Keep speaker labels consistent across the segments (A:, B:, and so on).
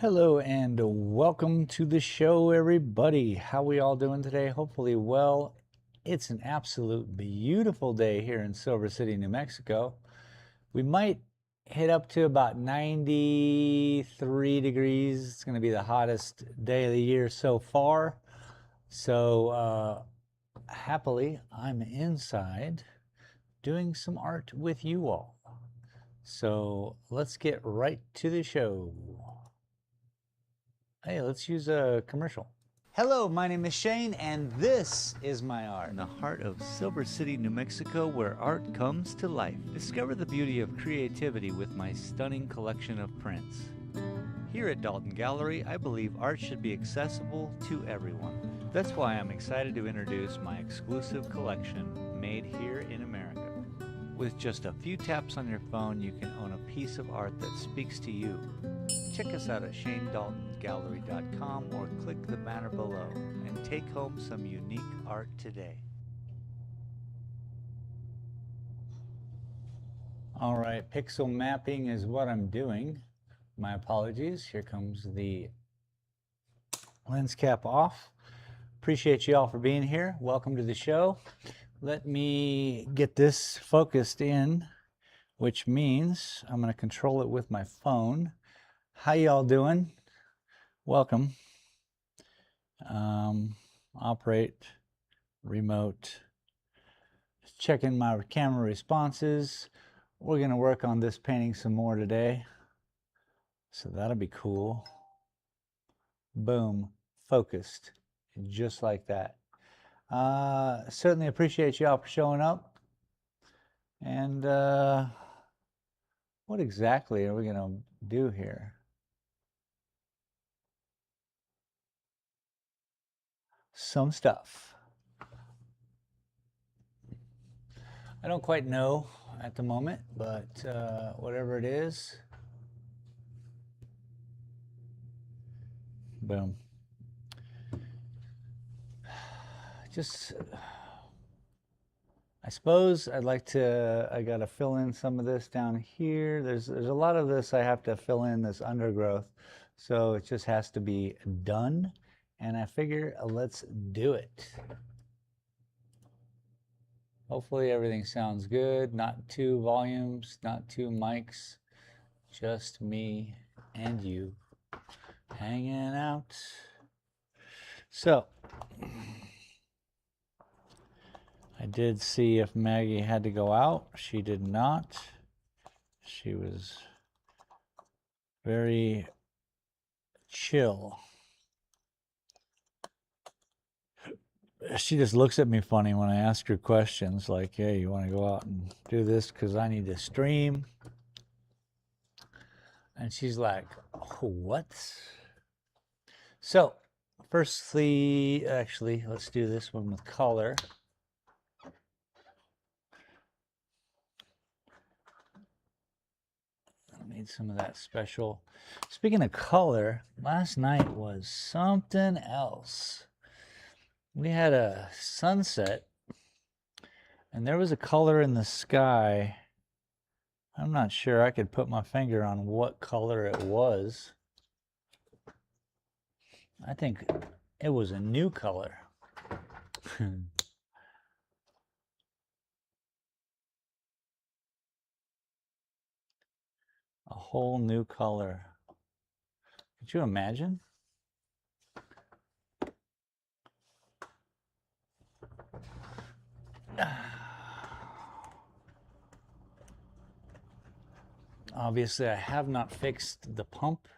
A: Hello and welcome to the show, everybody. How we all doing today? Hopefully well. It's an absolute beautiful day here in Silver City, New Mexico. We might hit up to about 93 degrees. It's going to be the hottest day of the year so far. So happily, I'm inside doing some art with you all. So let's get right to the show. Hey, let's use a commercial. Hello, my name is Shane, and this is my art. In the heart of Silver City, New Mexico, where art comes to life. Discover the beauty of creativity with my stunning collection of prints. Here at Dalton Gallery, I believe art should be accessible to everyone. That's why I'm excited to introduce my exclusive collection, made here in America. With just a few taps on your phone, you can own a piece of art that speaks to you. Check us out at shanedaltongallery.com or click the banner below and take home some unique art today. All right, pixel mapping is what I'm doing. My apologies. Here comes the lens cap off. Appreciate you all for being here. Welcome to the show. Let me get this focused in, which means I'm going to control it with my phone. How y'all doing? Welcome. Operate, remote. Checking my camera responses. We're going to work on this painting some more today. So that'll be cool. Boom, focused, just like that. Certainly appreciate y'all for showing up. And what exactly are we going to do here? Some stuff. I don't quite know at the moment, but whatever it is, boom. Just, I suppose I gotta fill in some of this down here. There's a lot of this I have to fill in, this undergrowth. So it just has to be done. And I figure let's do it. Hopefully everything sounds good. Not two volumes, not two mics, just me and you hanging out. So I did see if Maggie had to go out. She did not. She was very chill. She just looks at me funny when I ask her questions like, hey, you want to go out and do this because I need to stream? And she's like, oh, what? So, firstly, actually, let's do this one with color. I need some of that special. Speaking of color, last night was something else. We had a sunset, and there was a color in the sky. I'm not sure I could put my finger on what color it was. I think it was a new color. A whole new color. Could you imagine? Obviously, I have not fixed the pump.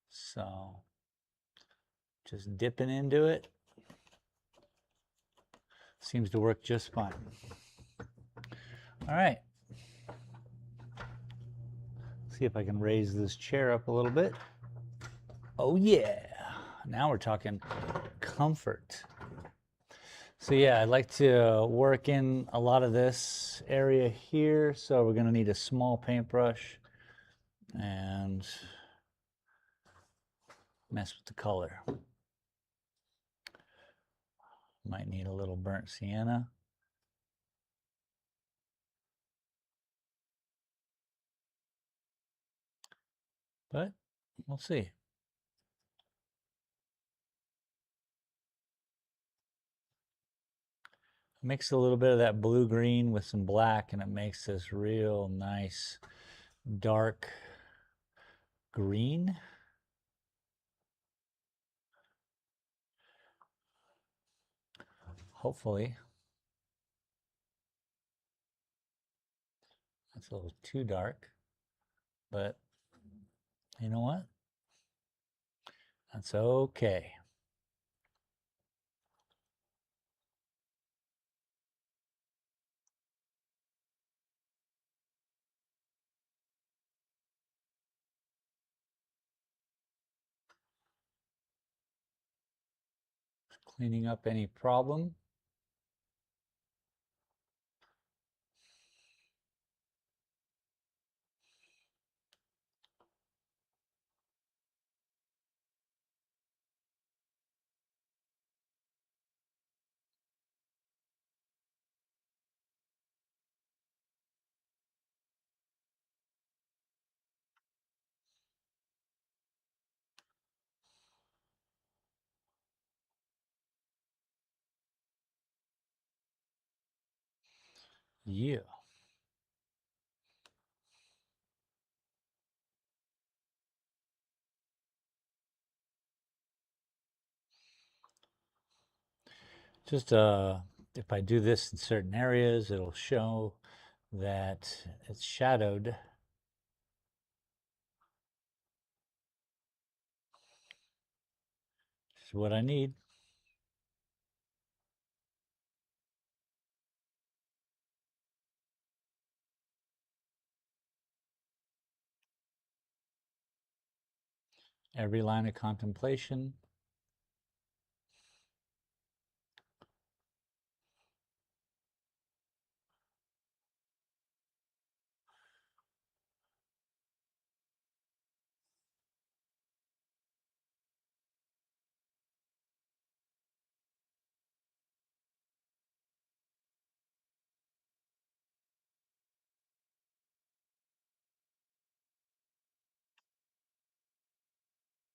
A: So, just dipping into it. Seems to work just fine. All right. See if I can raise this chair up a little bit. Oh yeah. Now we're talking comfort. So yeah, I'd like to work in a lot of this area here. So we're gonna need a small paintbrush and mess with the color. Might need a little burnt sienna. but we'll see. Mix a little bit of that blue-green with some black, and it makes this real nice dark green. Hopefully. That's a little too dark, but you know what? That's okay. Cleaning up any problem. Yeah. Just if I do this in certain areas, it'll show that it's shadowed. This is what I need. Every line of contemplation.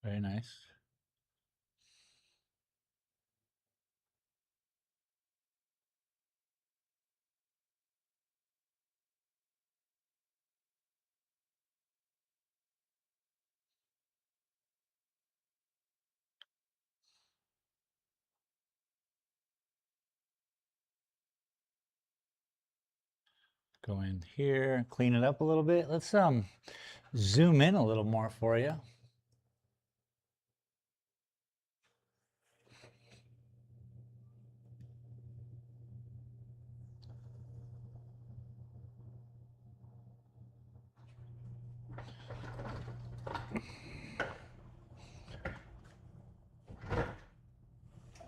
A: Very nice. Go in here, clean it up a little bit. Let's zoom in a little more for you.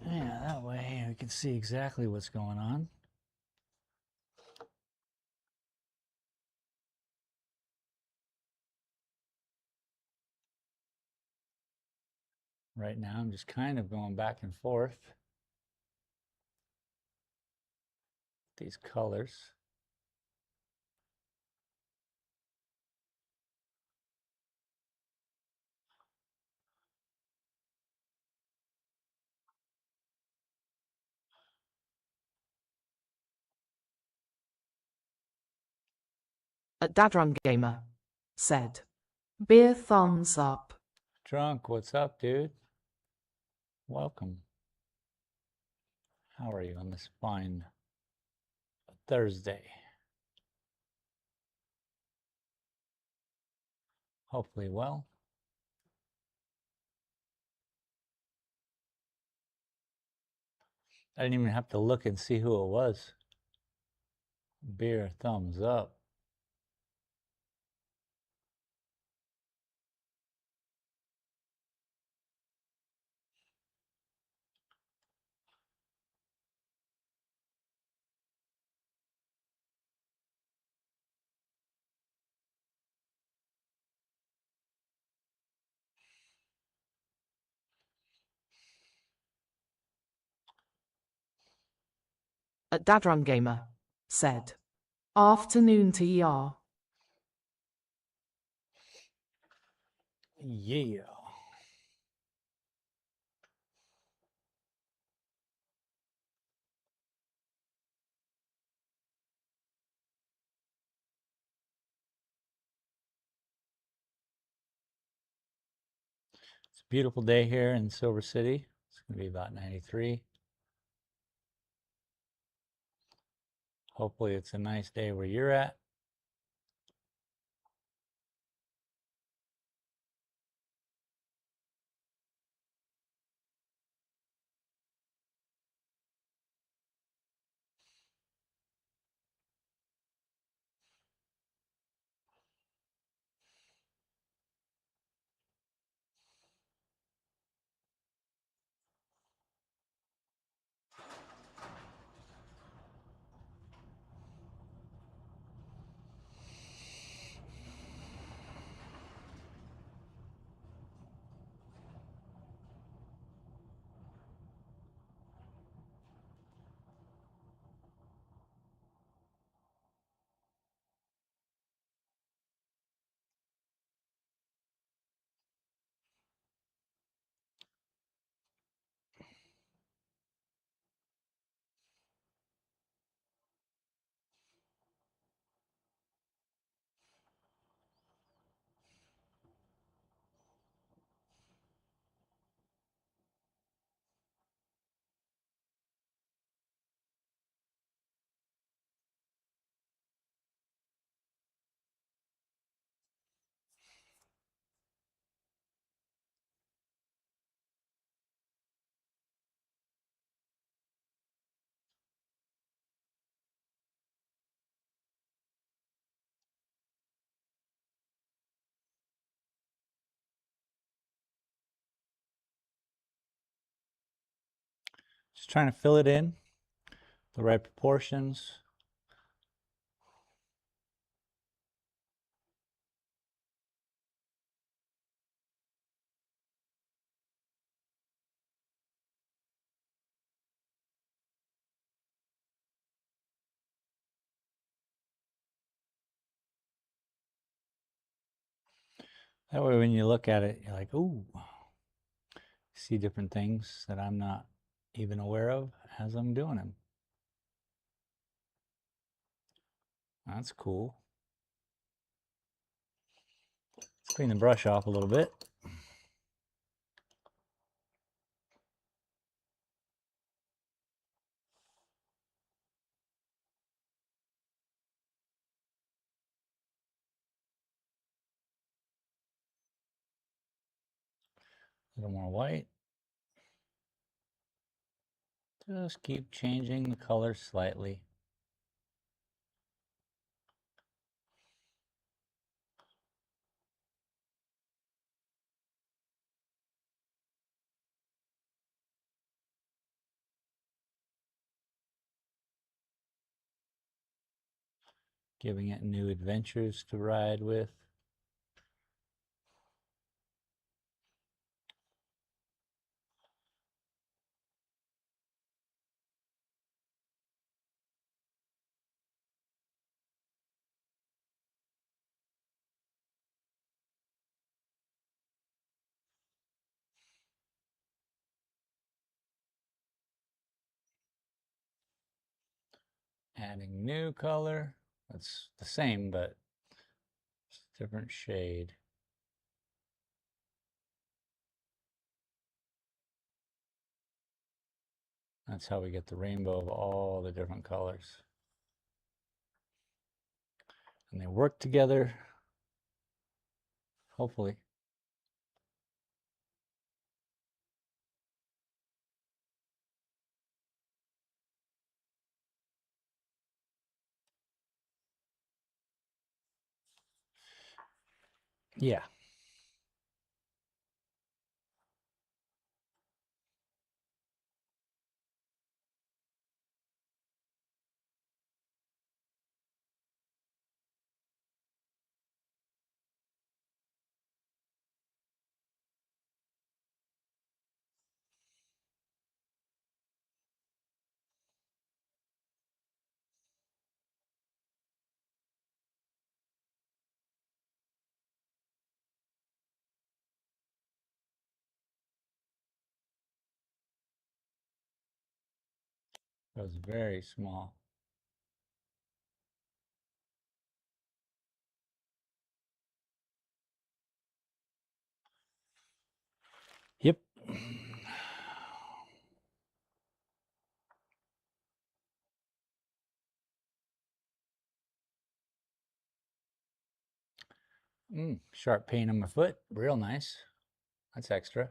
A: Yeah, that way we can see exactly what's going on. Right now, I'm just kind of going back and forth. These colors.
B: A Dadrun Gamer said, "Beer thumbs up."
A: Drunk, what's up, dude? Welcome. How are you on this fine Thursday? Hopefully well. I didn't even have to look and see who it was. Beer thumbs up.
B: A Dadrun Gamer said, "Afternoon to y'all."
A: Yeah. It's a beautiful day here in Silver City. It's going to be about 93. Hopefully it's a nice day where you're at. Just trying to fill it in, the right proportions. That way when you look at it, you're like, ooh, see different things that I'm not even aware of as I'm doing them. That's cool. Let's clean the brush off a little bit. A little more white. Just keep changing the color slightly. Giving it new adventures to ride with. Adding new color. That's the same, but it's a different shade. That's how we get the rainbow of all the different colors. And they work together, hopefully. Yeah. So it's very small. Yep. Sharp pain on my foot. Real nice. That's extra.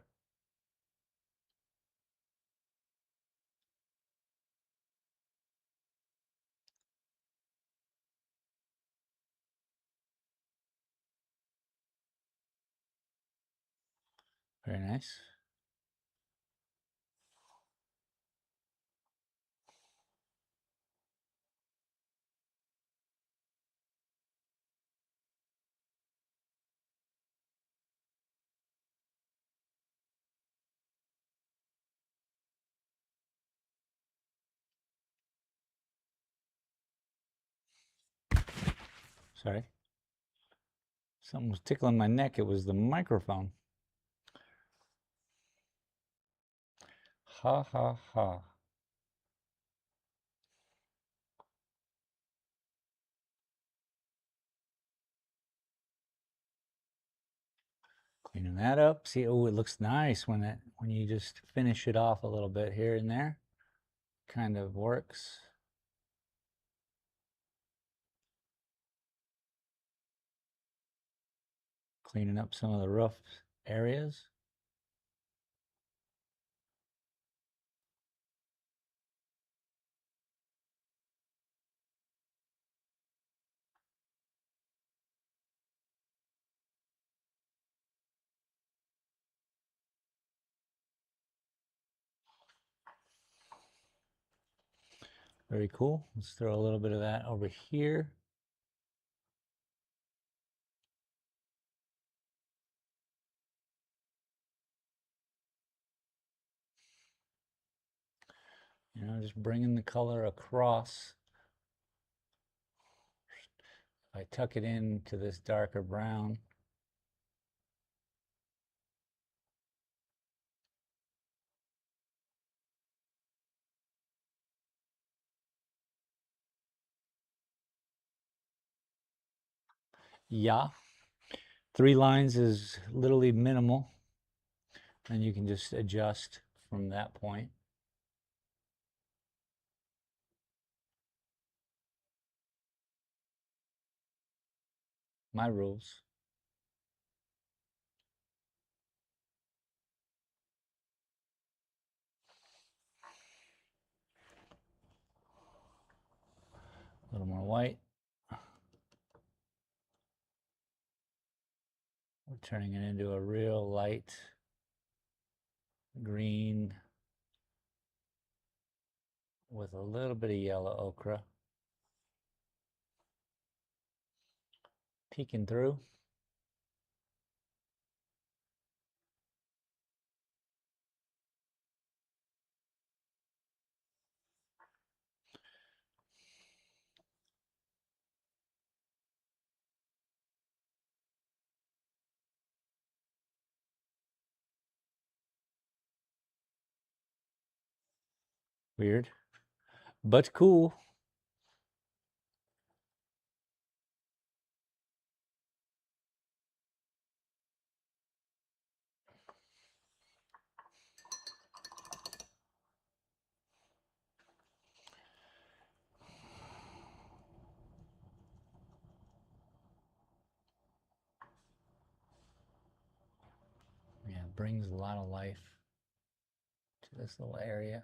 A: Very nice. Sorry. Something was tickling my neck. It was the microphone. Ha ha ha. Cleaning that up. See, oh, it looks nice when you just finish it off a little bit here and there. Kind of works. Cleaning up some of the rough areas. Very cool. Let's throw a little bit of that over here. You know, just bringing the color across. If I tuck it into this darker brown, yeah, 3 lines is literally minimal, and you can just adjust from that point. My rules. A little more white. We're turning it into a real light green with a little bit of yellow ochre peeking through. Weird, but cool. Yeah, it brings a lot of life to this little area.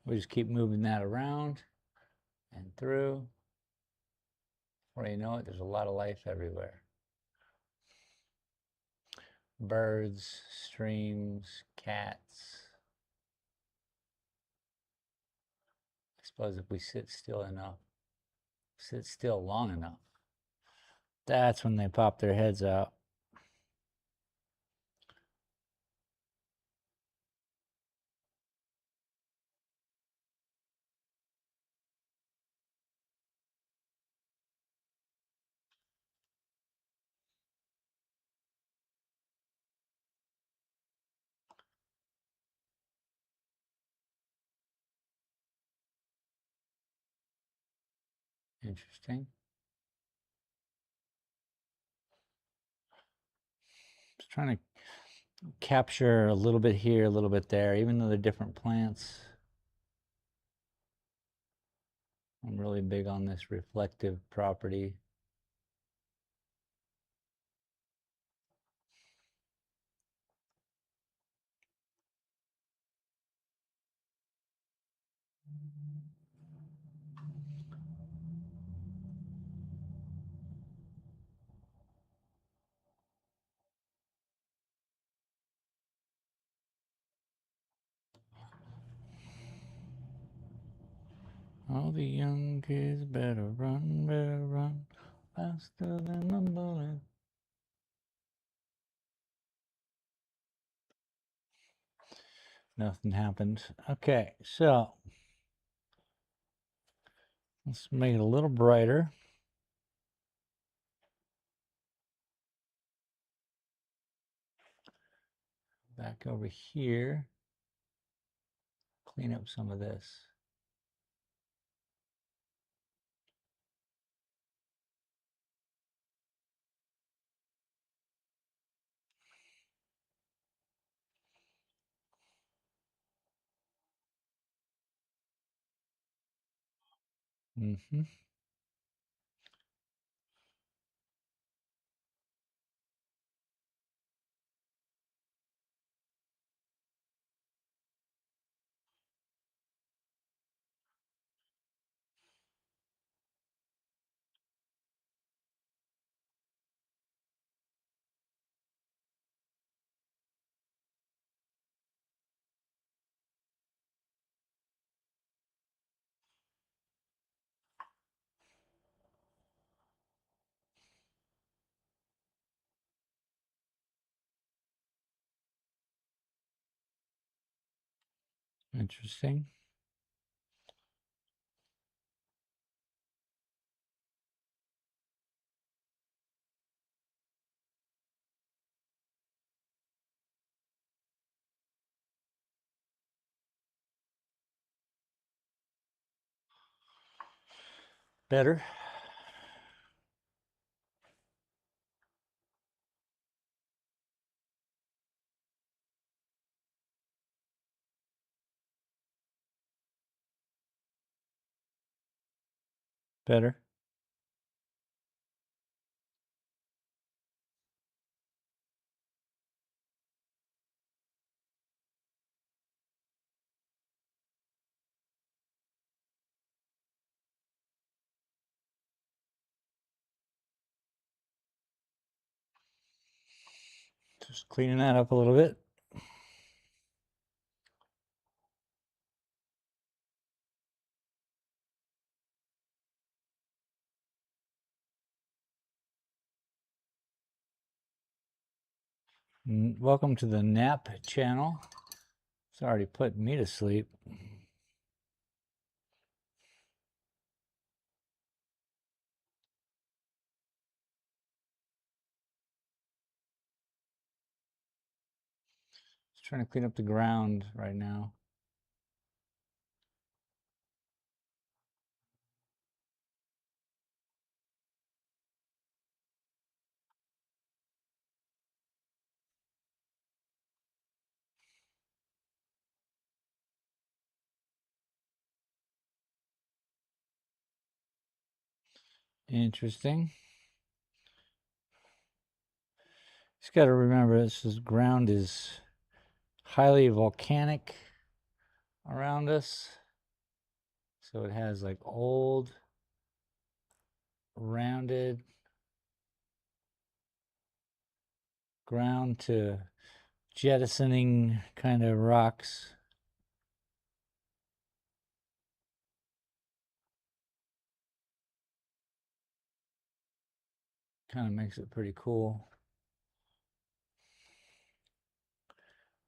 A: We just keep moving that around and through. Before you know it, there's a lot of life everywhere. Birds, streams, cats. I suppose if we sit still long enough, that's when they pop their heads out. Interesting. Just trying to capture a little bit here, a little bit there, even though they're different plants. I'm really big on this reflective property. All the young kids better run faster than a bullet. Nothing happened. Okay, so let's make it a little brighter. Back over here, clean up some of this. Mm-hmm. Interesting. Better. Better. Just cleaning that up a little bit. Welcome to the nap channel. It's already put me to sleep. Just trying to clean up the ground right now. Interesting. Just got to remember this ground is highly volcanic around us. So it has like old, rounded ground to jettisoning kind of rocks. Kind of makes it pretty cool.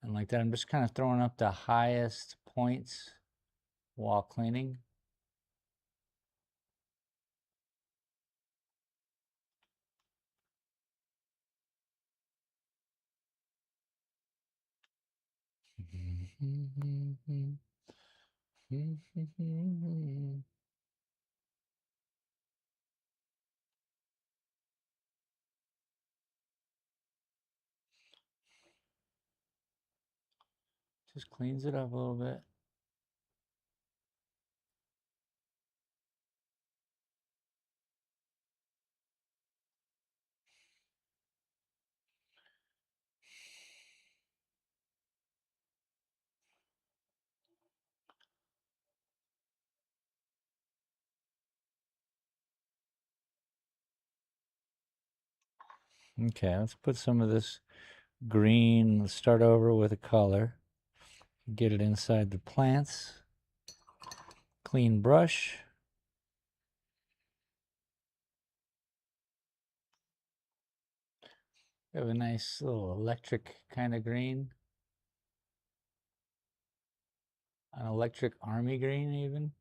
A: And like that, I'm just kind of throwing up the highest points while cleaning. Just cleans it up a little bit. Okay, let's put some of this green. Let's start over with a color. Get it inside the plants. Clean brush. We have a nice little electric kind of green. An electric army green even.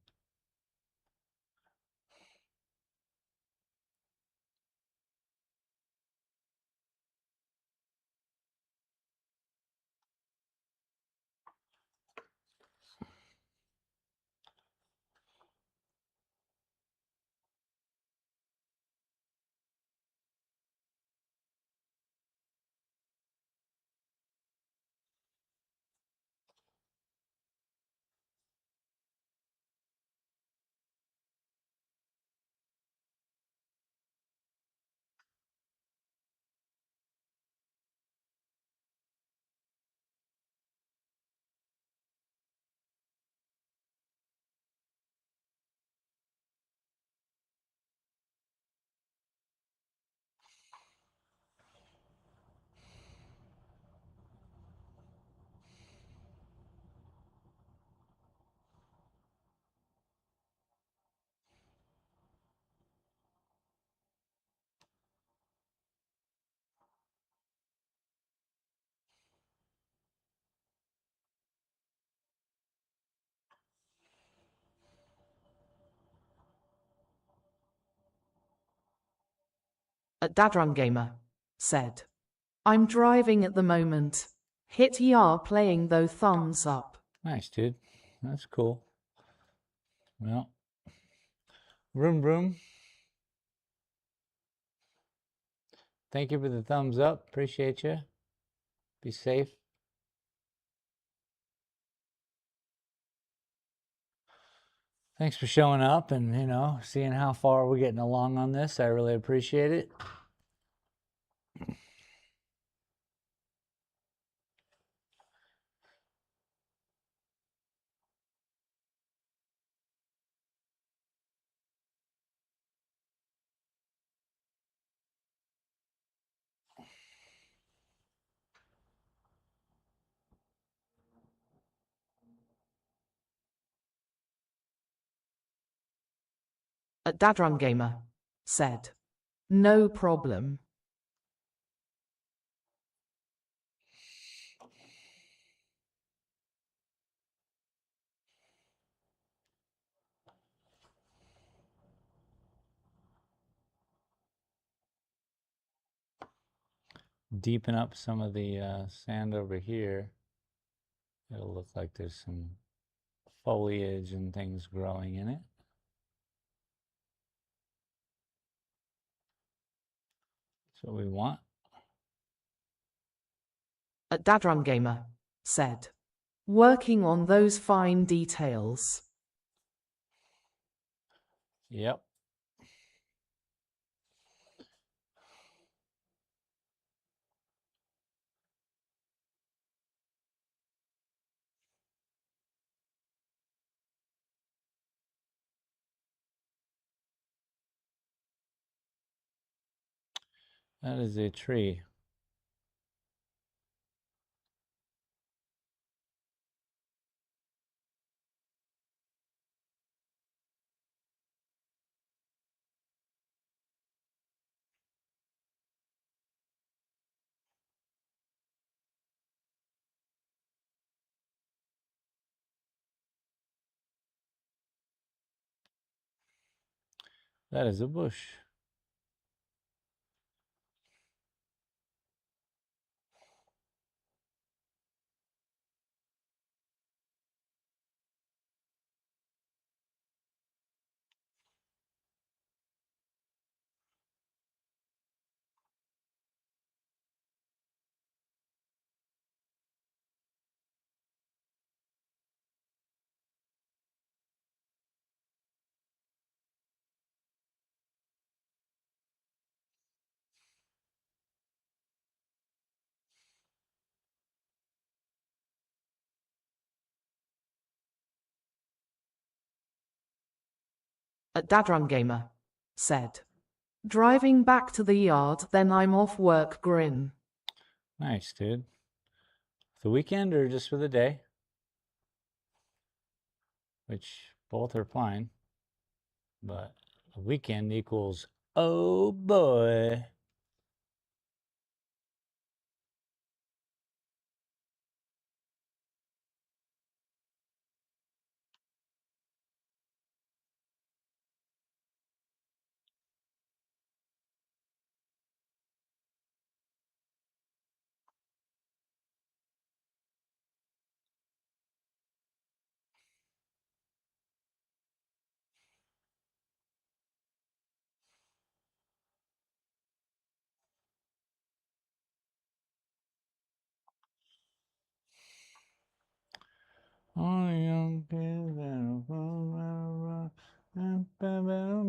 B: A Dadron Gamer said, I'm driving at the moment. Hit YAR playing though thumbs up.
A: Nice, dude. That's cool. Well, vroom vroom. Thank you for the thumbs up. Appreciate you. Be safe. Thanks for showing up and, seeing how far we're getting along on this. I really appreciate it.
B: A Dadron Gamer said, no problem.
A: Deepen up some of the sand over here. It'll look like there's some foliage and things growing in it. That's what we want.
B: A Dadron Gamer said, working on those fine details.
A: Yep. That is a tree. That is a bush.
B: A Dadrun Gamer said. Driving back to the yard, then I'm off work grin.
A: Nice, dude. The weekend or just for the day? Which both are fine. But the weekend equals, oh boy.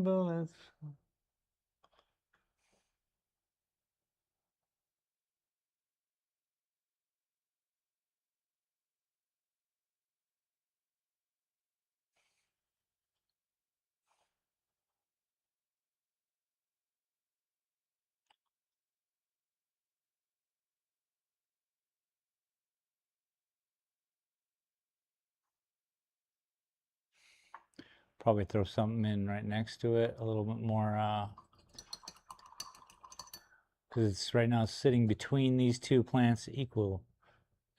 A: Bullets. Probably throw something in right next to it, a little bit more, because it's right now sitting between these two plants equal.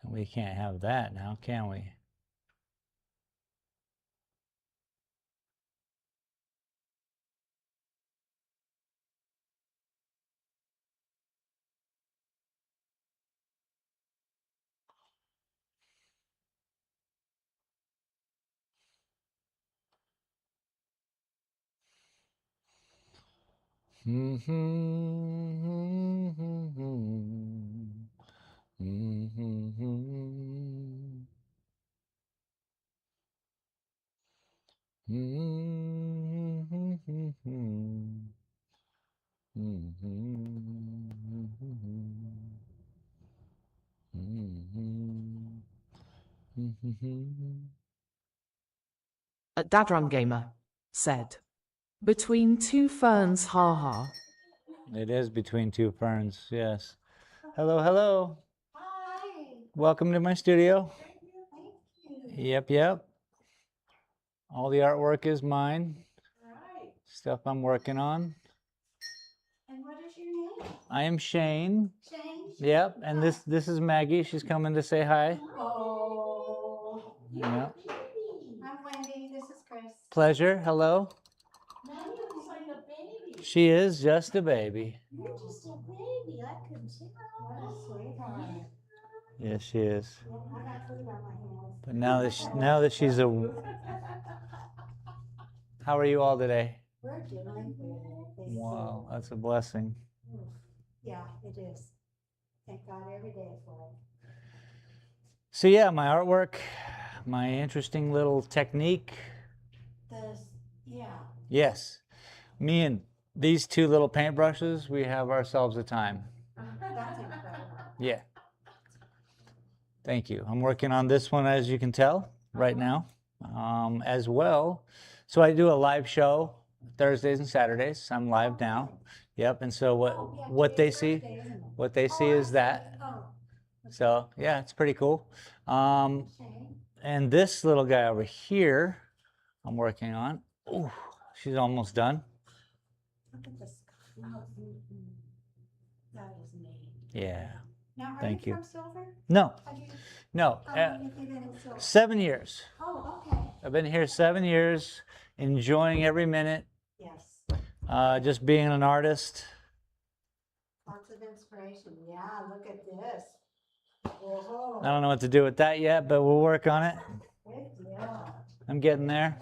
A: And we can't have that now, can we?
B: A Dadrun Gamer said. Between two ferns, ha.
A: It is between two ferns, yes. Hello, hello.
C: Hi.
A: Welcome to my studio.
C: Thank you.
A: Yep, yep. All the artwork is mine.
C: Right.
A: Stuff I'm working on.
C: And what is your name?
A: I am Shane.
C: Shane?
A: Yep, and this is Maggie. She's coming to say hi.
C: Oh.
A: Yep.
C: I'm Wendy. This is Chris.
A: Pleasure. Hello.
C: Now you look like a baby.
A: She is just a baby.
C: You're just a baby. I could tell. What a sweetheart.
A: Yes, she is.
C: Yeah, I got food on my hands.
A: But now that she's a, how are you all today?
C: We're doing good.
A: Wow, that's a blessing.
C: Yeah, it is. Thank God every day for it.
A: So yeah, my artwork, my interesting little technique.
C: Yeah.
A: Yes, me and these two little paintbrushes, we have ourselves a time.
C: That's incredible.
A: Yeah. Thank you. I'm working on this one, as you can tell, right now, as well. So I do a live show Thursdays and Saturdays. I'm live now. Yep. And so what they see, is that. So yeah, it's pretty cool. And this little guy over here, I'm working on. Ooh, she's almost done.
C: Look at this. That is neat.
A: Yeah.
C: Now, are
A: Thank
C: you
A: you.
C: from Silver?
A: No,
C: Have you,
A: no.
C: how long have you been in Silver?
A: 7 years.
C: Oh, okay.
A: I've been here 7 years, enjoying every minute.
C: Yes.
A: Just being an artist.
C: Lots of inspiration. Yeah, look at this. Whoa.
A: I don't know what to do with that yet, but we'll work on it.
C: Good deal.
A: I'm getting there.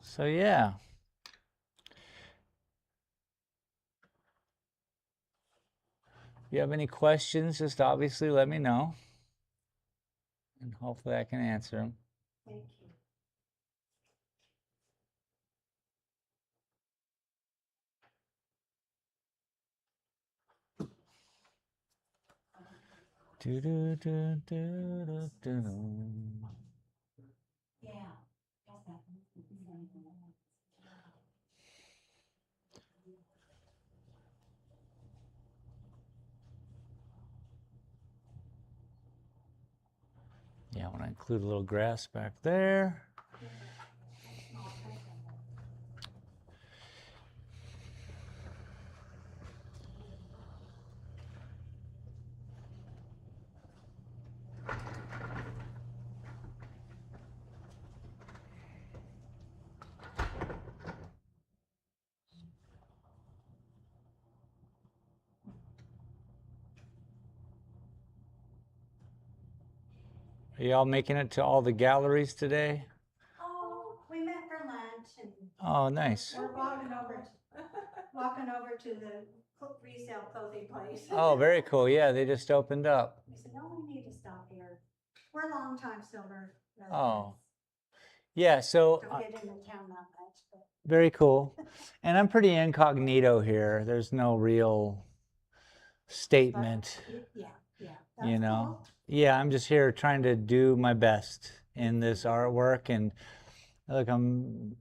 A: So yeah. If you have any questions, just obviously let me know. And hopefully I can answer them.
C: Thank you.
A: Do, do, do, do, do, do, do.
C: Yeah.
A: Yeah, I want to include a little grass back there. Are y'all making it to all the galleries today?
C: Oh, we met for lunch and
A: Oh, nice.
C: we're walking over to the resale clothing place.
A: Oh, very cool. Yeah, they just opened up.
C: We said, no, we need to stop here. We're long-time silver residents.
A: Oh, yeah. So
C: Don't get into town that much, but
A: very cool. And I'm pretty incognito here. There's no real statement,
C: yeah.
A: you
C: That's
A: know.
C: cool.
A: Yeah, I'm just here trying to do my best in this artwork, and look, I'm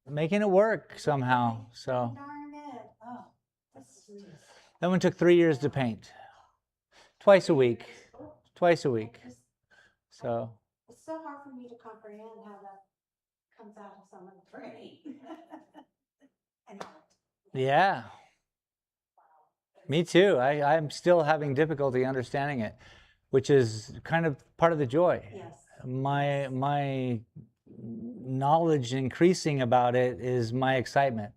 A: making it work somehow. So
C: Darn it. Oh, that's sweet.
A: that one took 3 years to paint. Twice a week. Twice a week. So
C: It's so hard for me to comprehend how that comes out of someone pretty. And art.
A: yeah. Me too. I'm still having difficulty understanding it, which is kind of part of the joy.
C: Yes.
A: My knowledge increasing about it is my excitement.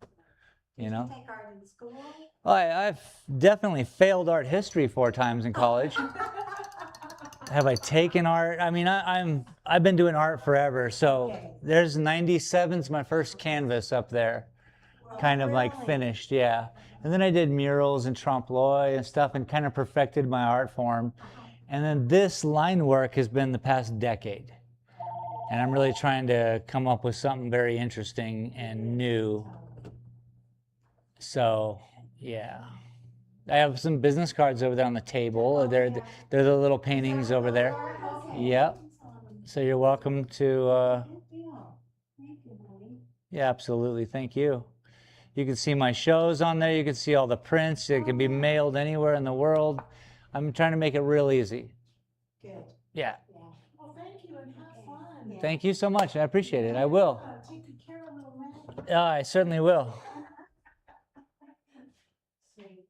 A: You know.
C: Did you take art in school?
A: I've definitely failed art history 4 times in college. Have I taken art? I mean, I've been doing art forever. So
C: Okay.
A: there's 97's my first canvas up there, kind of like
C: really?
A: finished, yeah. And then I did murals and trompe l'oeil and stuff and kind of perfected my art form. And then this line work has been the past decade. And I'm really trying to come up with something very interesting and new. So, yeah. I have some business cards over there on the table. They're the little paintings over there.
C: Okay.
A: Yep. So you're welcome to,
C: Good deal. Thank you, honey.
A: yeah, absolutely. Thank you. You can see my shows on there. You can see all the prints. It can be mailed anywhere in the world. I'm trying to make it real easy.
C: Good.
A: Yeah.
C: Well, thank you and have fun.
A: Thank you so much. I appreciate it. I will.
C: Take good care of little Maggie.
A: Yeah, I certainly will.
C: Sweet.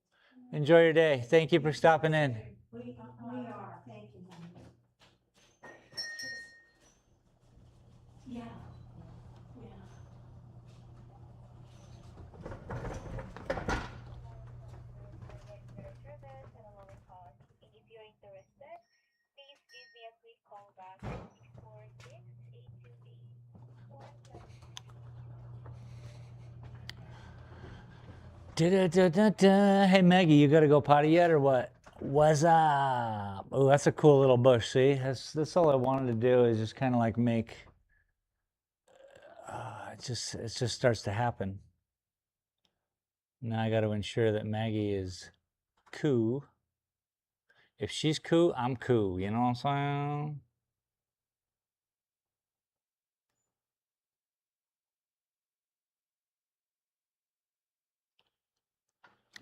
A: Enjoy your day. Thank you for stopping in.
C: We are. Thank you, honey. Yeah.
A: Hey Maggie, you gotta go potty yet or what? What's up? Oh, that's a cool little bush. See, that's all I wanted to do is just kind of like make. It just starts to happen. Now I got to ensure that Maggie is cool. If she's cool, I'm cool. You know what I'm saying?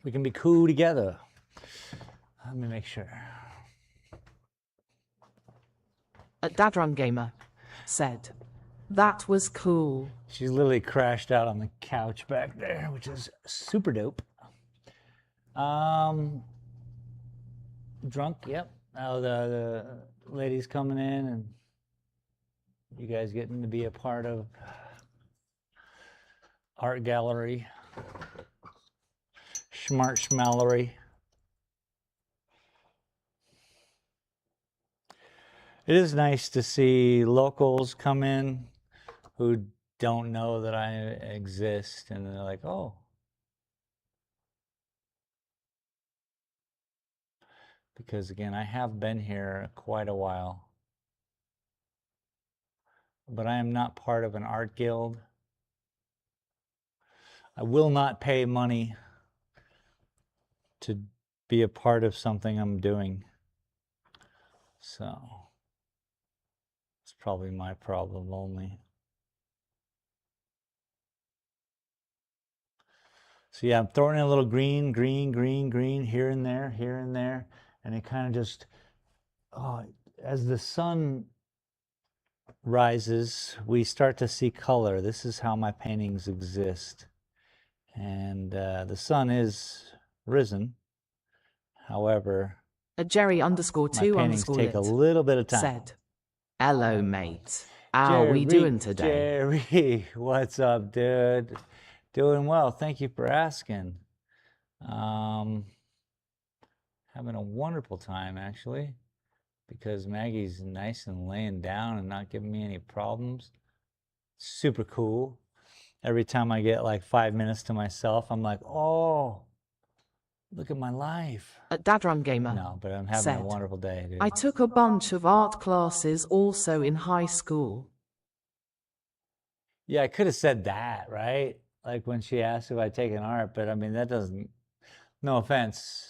A: We can be cool together. Let me make sure.
B: Dadrun Gamer said, "That was cool."
A: She's literally crashed out on the couch back there, which is super dope. Drunk, yep. Oh, the ladies coming in and you guys getting to be a part of art gallery. Smart schmallery. It is nice to see locals come in who don't know that I exist, and they're like, oh. Because again, I have been here quite a while. But I am not part of an art guild. I will not pay money to be a part of something I'm doing. So it's probably my problem only. So yeah, I'm throwing in a little green here and there, and it kind of just, as the sun rises, we start to see color. This is how my paintings exist. And the sun is risen. However,
B: a Jerry _
A: my paintings take a little bit of time.
B: Said, hello, mate. How are we doing today?
A: Jerry, what's up, dude? Doing well. Thank you for asking. Having a wonderful time, actually, because Maggie's nice and laying down and not giving me any problems. Super cool. Every time I get like 5 minutes to myself, I'm like, oh, look at my life.
B: At Dadrum Gamer.
A: No, but I'm having a wonderful day, dude.
B: I took a bunch of art classes also in high school.
A: Yeah, I could have said that, right? Like when she asked if I'd taken art, but I mean, that doesn't, no offense,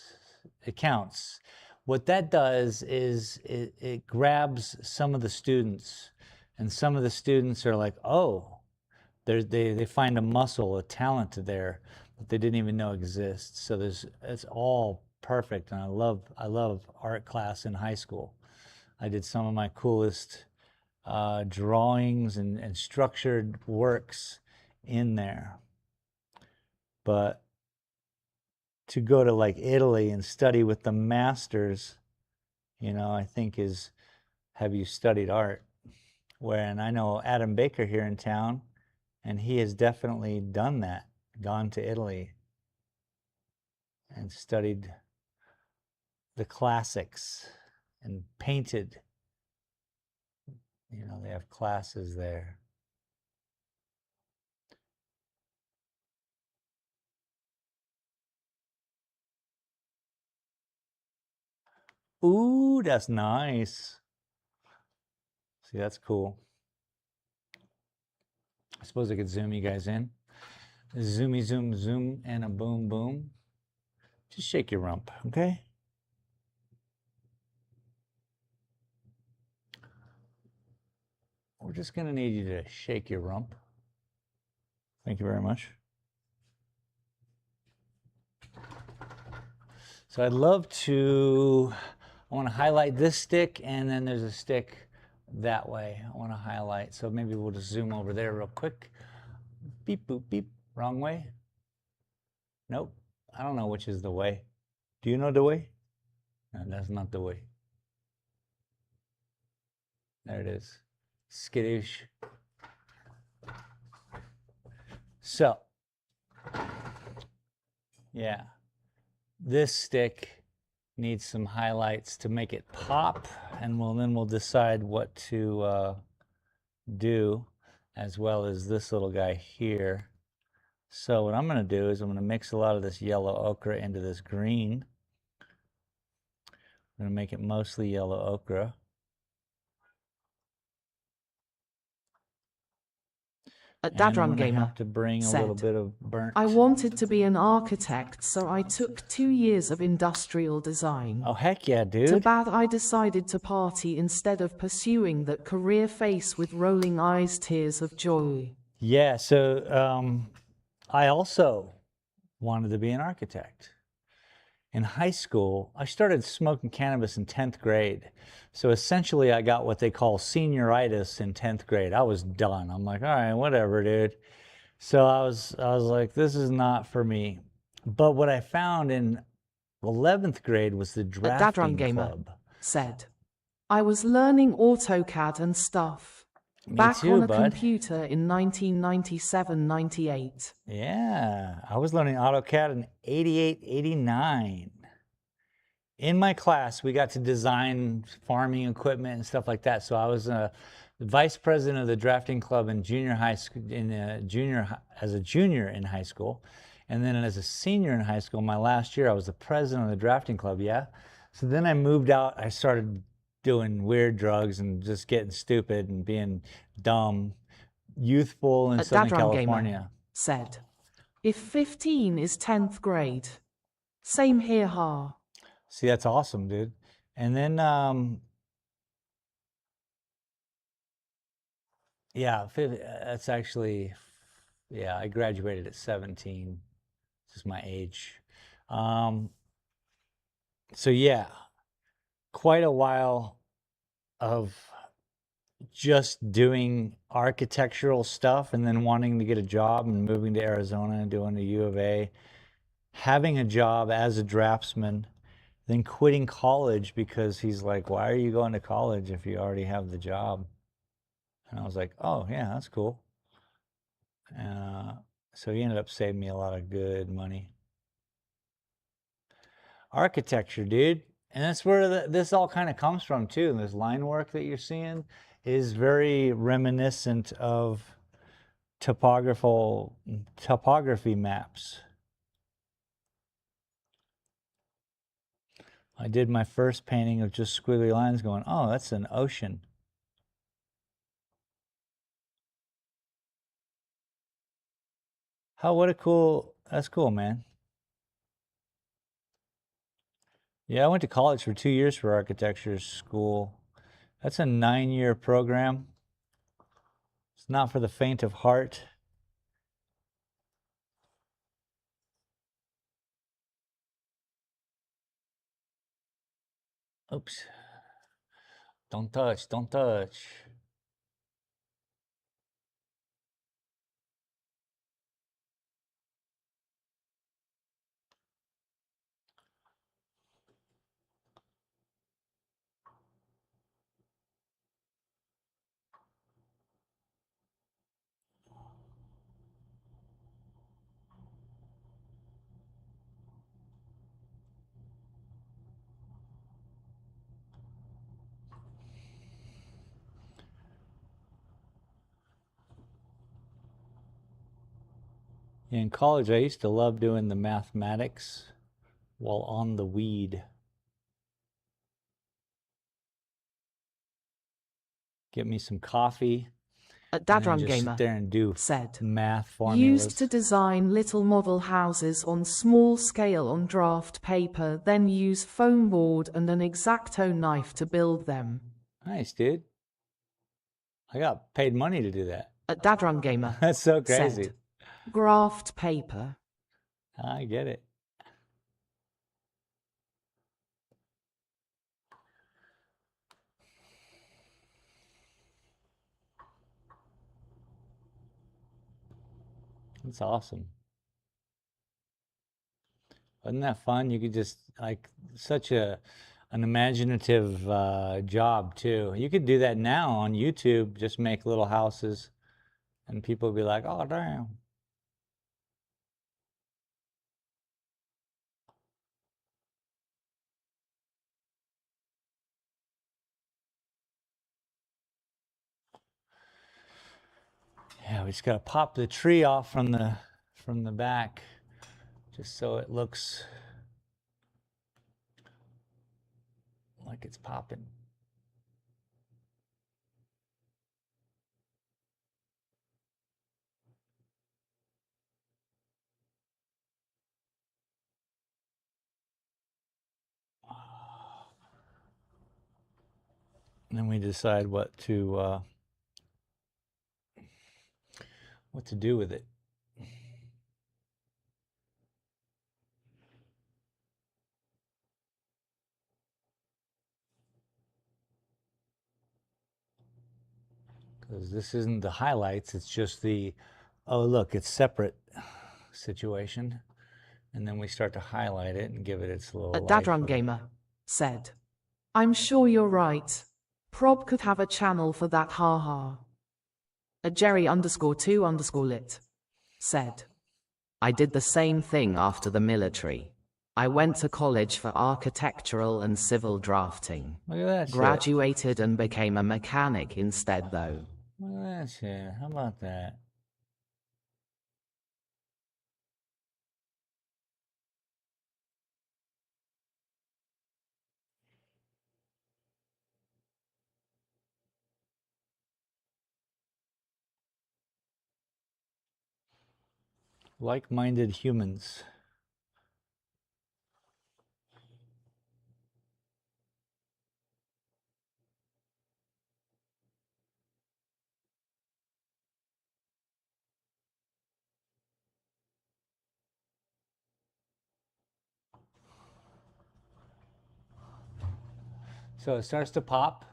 A: it counts. What that does is it grabs some of the students, and some of the students are like, oh, they find a muscle, a talent there that they didn't even know exists. So it's all perfect, and I love art class in high school. I did some of my coolest drawings and structured works in there. But to go to like Italy and study with the masters, you know, I think is, have you studied art? And I know Adam Baker here in town, and he has definitely done that, gone to Italy and studied the classics and painted. You know, they have classes there. Ooh, that's nice. See, that's cool. I suppose I could zoom you guys in. Zoomy, zoom, zoom, and a boom, boom. Just shake your rump, okay? We're just gonna need you to shake your rump. Thank you very much. So I'd love to, I want to highlight this stick, and then there's a stick that way I want to highlight. So maybe we'll just zoom over there real quick. Beep, boop, beep. Wrong way? Nope. I don't know which is the way. Do you know the way? No, that's not the way. There it is. Skittish. So, yeah. This stick needs some highlights to make it pop, and then we'll decide what to do, as well as this little guy here. So what I'm going to do is I'm going to mix a lot of this yellow ochre into this green. I'm going to make it mostly yellow ochre.
B: At Dadrum Gamer
A: have to bring a little bit of burnt.
B: I wanted to be an architect, so I took 2 years of industrial design.
A: Oh, heck yeah, dude.
B: Too bad I decided to party instead of pursuing that career face with rolling eyes, tears of joy.
A: Yeah, so I also wanted to be an architect. In high school, I started smoking cannabis in 10th grade. So essentially, I got what they call senioritis in 10th grade. I was done. I'm like, all right, whatever, dude. So I was like, this is not for me. But what I found in 11th grade was the drafting club.
B: Said, I was learning AutoCAD and stuff. Back on a computer in 1997-98.
A: Yeah, I was learning AutoCAD in 88, 89. In my class, we got to design farming equipment and stuff like that. So I was the vice president of the drafting club in junior high school, as a junior in high school. And then as a senior in high school, my last year, I was the president of the drafting club, yeah. So then I moved out, I started doing weird drugs and just getting stupid and being dumb, youthful in Southern California.
B: Said, if 15 is 10th grade, same here, ha.
A: See, that's awesome, dude. And then Yeah, that's actually, yeah, I graduated at 17. This is my age. Um, so yeah, quite a while of just doing architectural stuff and then wanting to get a job and moving to Arizona and doing the U of A, having a job as a draftsman, then quitting college because he's like, why are you going to college if you already have the job? And I was like, oh, yeah, that's cool. So he ended up saving me a lot of good money. Architecture, dude. And that's where this all kind of comes from, too. This line work that you're seeing is very reminiscent of topography maps. I did my first painting of just squiggly lines going, oh, that's an ocean. Oh, that's cool, man. Yeah, I went to college for 2 years for architecture school. That's a 9-year program. It's not for the faint of heart. Oops. Don't touch, don't touch. In college, I used to love doing the mathematics while on the weed. Get me some coffee.
B: A
A: And then
B: Dadron
A: just sit
B: gamer
A: there and do
B: said,
A: math formulas.
B: used to design little model houses on small scale on draft paper, then use foam board and an X-Acto knife to build them.
A: Nice, dude. I got paid money to do that.
B: A Dadron gamer
A: That's so crazy.
B: said, graft paper.
A: I get it. That's awesome. Wasn't that fun? You could just like such an imaginative job too. You could do that now on YouTube. Just make little houses, and people would be like, "Oh, damn." Yeah, we just gotta pop the tree off from the back, just so it looks like it's popping. And then we decide what to do with it. Because this isn't the highlights, it's just the, oh, look, it's separate situation. And then we start to highlight it and give it its little
B: A
A: life.
B: Dadron gamer said, I'm sure you're right. Prob could have a channel for that, haha. A Jerry_2_lit said, I did the same thing after the military. I went to college for architectural and civil drafting.
A: Look at that
B: Graduated and became a mechanic instead, though.
A: Look at that shit. How about that? Like-minded humans. So it starts to pop,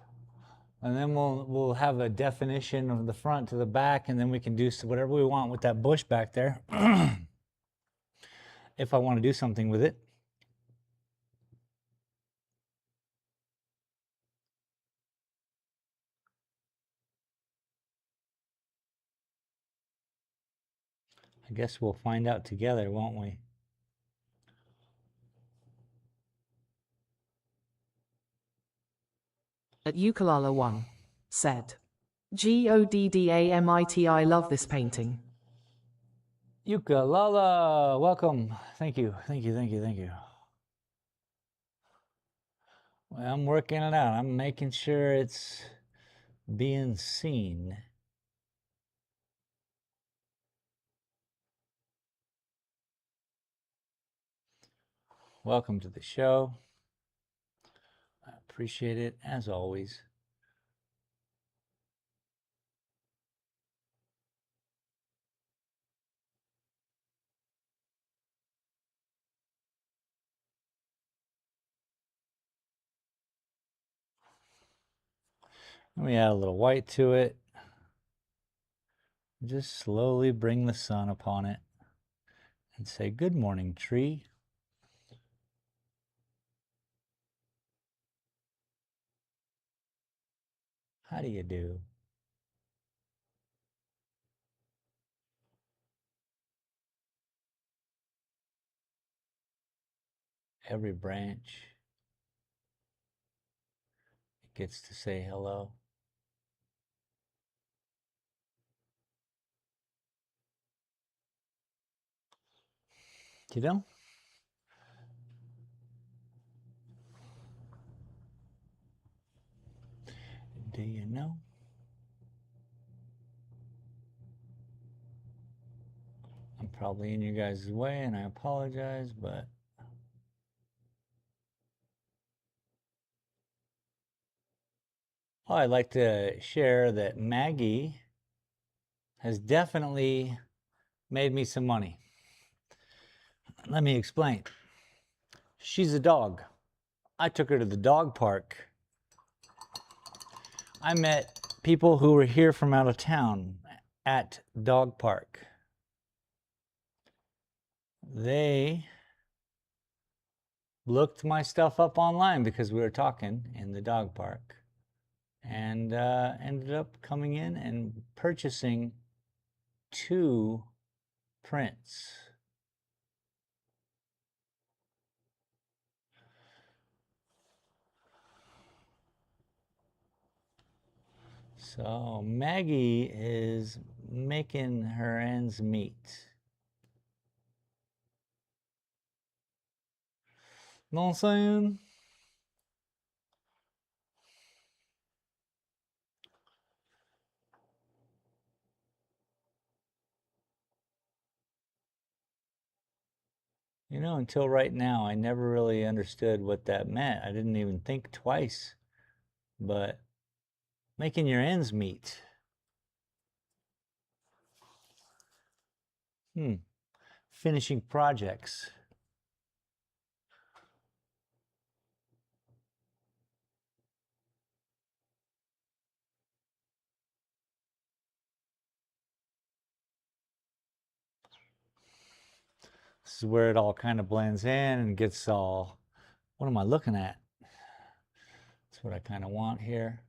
A: and then we'll have a definition of the front to the back, and then we can do whatever we want with that bush back there. If I want to do something with it. I guess we'll find out together, won't we?
B: At Ukulala 1 said, GODDAMIT, I love this painting.
A: Ukulala, welcome. Thank you, thank you, thank you, thank you. Well, I'm working it out. I'm making sure it's being seen. Welcome to the show. I appreciate it, as always. Let me add a little white to it. Just slowly bring the sun upon it and say, good morning, tree. How do you do? Every branch gets to say hello. You know? Do you know? I'm probably in you guys' way, and I apologize, but I'd like to share that Maggie has definitely made me some money. Let me explain. She's a dog. I took her to the dog park. I met people who were here from out of town at dog park. They looked my stuff up online because we were talking in the dog park, and ended up coming in and purchasing 2 prints. So Maggie is making her ends meet. Know what I'm saying? You know, until right now, I never really understood what that meant. I didn't even think twice. But making your ends meet. Finishing projects. This is where it all kind of blends in and gets all, what am I looking at? That's what I kind of want here.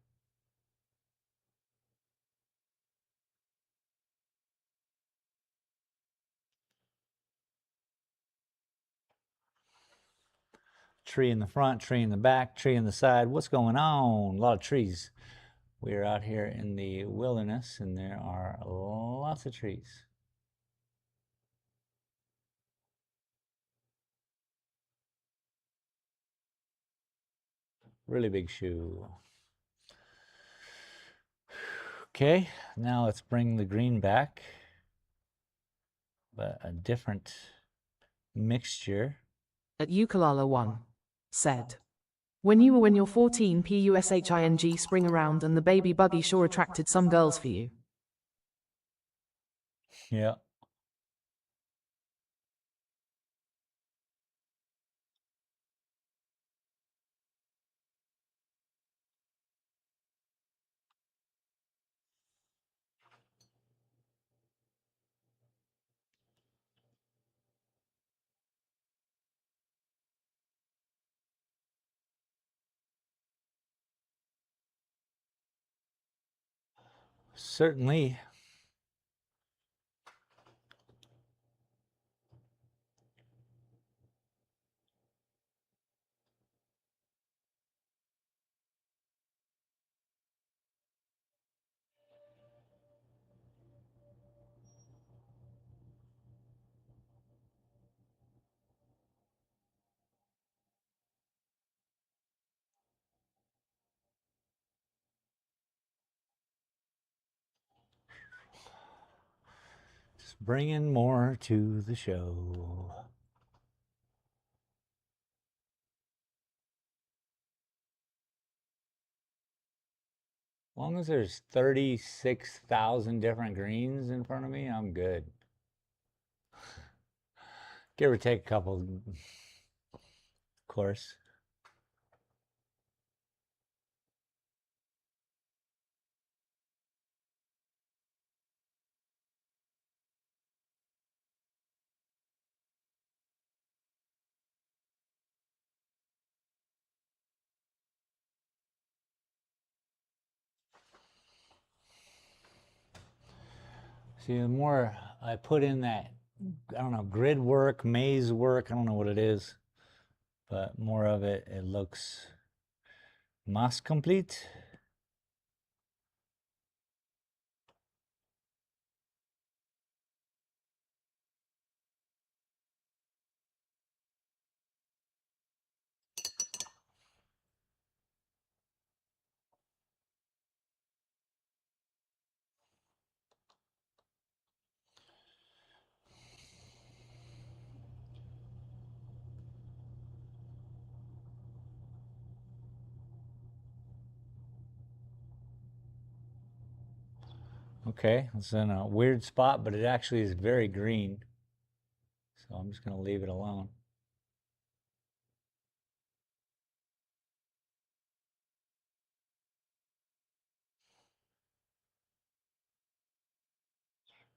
A: Tree in the front, tree in the back, tree in the side. What's going on? A lot of trees. We are out here in the wilderness, and there are lots of trees. Really big shoe. Okay, now let's bring the green back, but a different mixture.
B: At Ukulala 1 said, when you're 14 PUSHING spring around and the baby buggy sure attracted some girls for you.
A: Yeah. Certainly. Just bringing more to the show. As long as there's 36,000 different greens in front of me, I'm good. Give or take a couple, of course. See, the more I put in that, I don't know, grid work, maze work, I don't know what it is, but more of it, it looks más complete. Okay, it's in a weird spot, but it actually is very green. So I'm just going to leave it alone.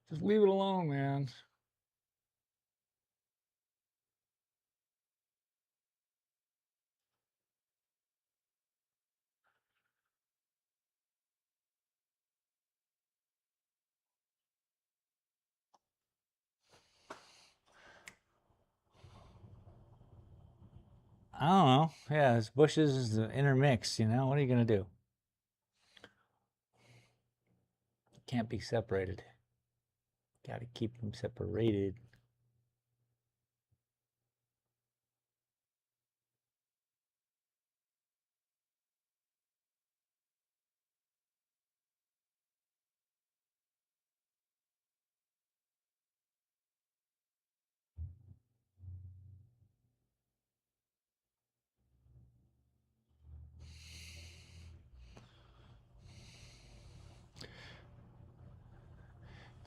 A: Just leave it alone, man. I don't know. Yeah, it's bushes is the intermix, you know? What are you going to do? Can't be separated. Got to keep them separated.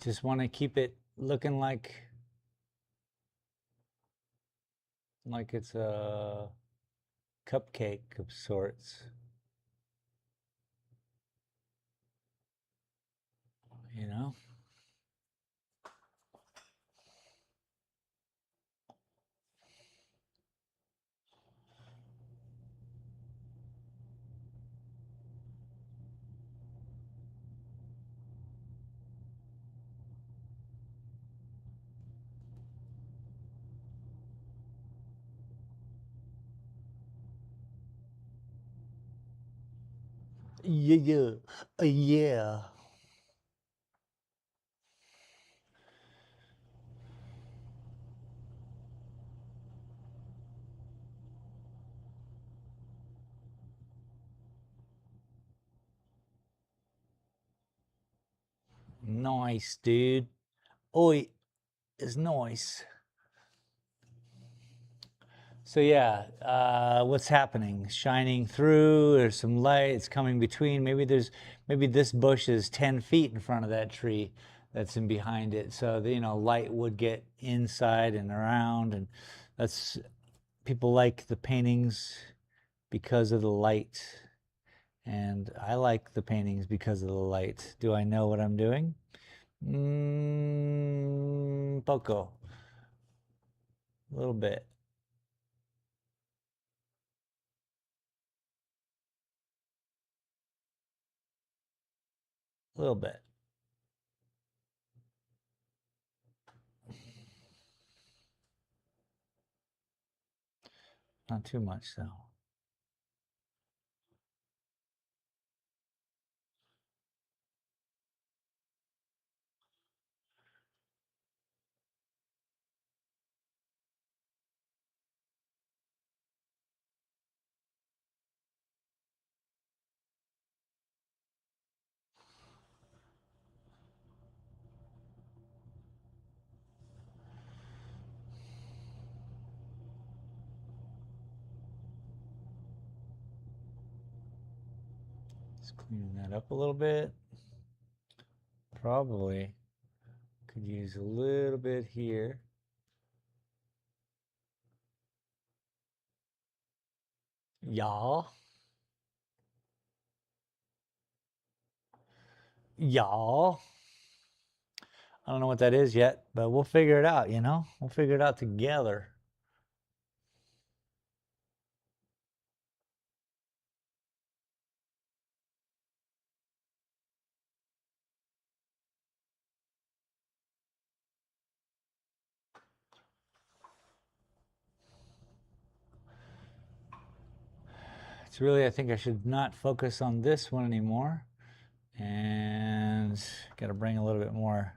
A: Just want to keep it looking like it's a cupcake of sorts. You know? Yeah, yeah. Nice, dude. Oi, is nice. So yeah, what's happening? Shining through. There's some light. It's coming between. Maybe this bush is 10 feet in front of that tree that's in behind it. So the, light would get inside and around, and that's people like the paintings because of the light, and I like the paintings because of the light. Do I know what I'm doing? Poco. A little bit. A little bit. Not too much, though. Just cleaning that up a little bit. Probably could use a little bit here. Y'all. Y'all. I don't know what that is yet, but we'll figure it out, you know? We'll figure it out together. It's really, I think I should not focus on this one anymore. And got to bring a little bit more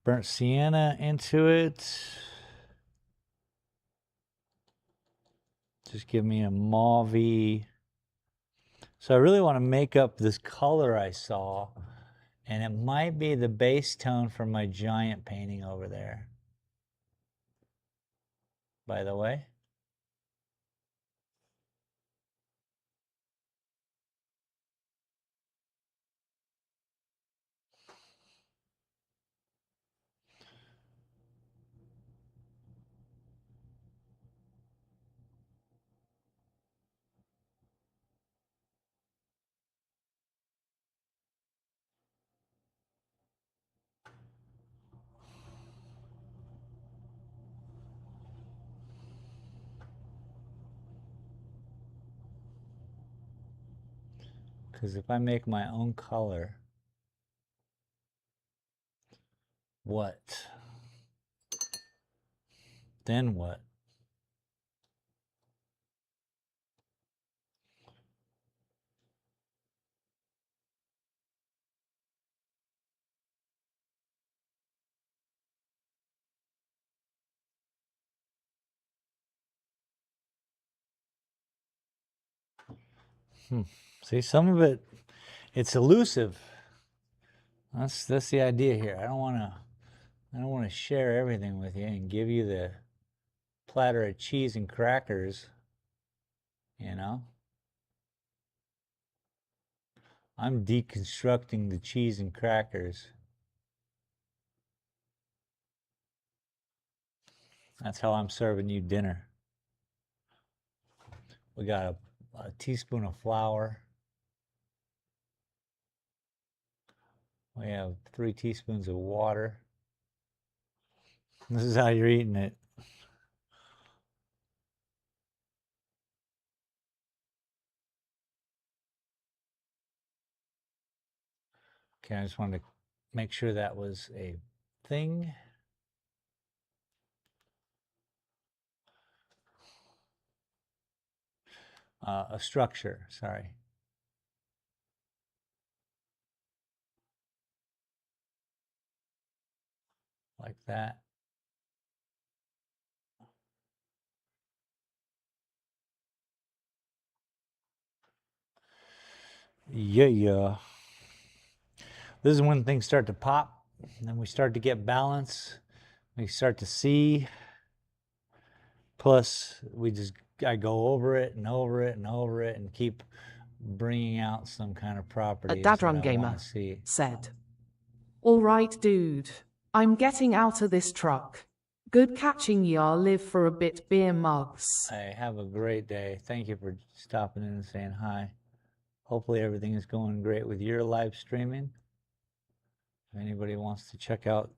A: burnt sienna into it. Just give me a mauve-y. So I really want to make up this color I saw, and it might be the base tone from my giant painting over there, by the way. Because if I make my own color, what? Then what? See, some of it, it's elusive. That's the idea here. I don't want to share everything with you and give you the platter of cheese and crackers, you know? I'm deconstructing the cheese and crackers. That's how I'm serving you dinner. We got a teaspoon of flour. We have 3 teaspoons of water. This is how you're eating it. Okay, I just wanted to make sure that was a thing. A structure, sorry. Like that. Yeah. This is when things start to pop, and then we start to get balance. We start to see. Plus, I go over it and over it and over it and keep bringing out some kind of
B: A
A: properties that
B: Dadrun
A: I
B: gamer
A: want to see.
B: said, "All right, dude. I'm getting out of this truck. Good catching ya. Live for a bit, beer mugs."
A: Hey, have a great day. Thank you for stopping in and saying hi. Hopefully everything is going great with your live streaming. If anybody wants to check out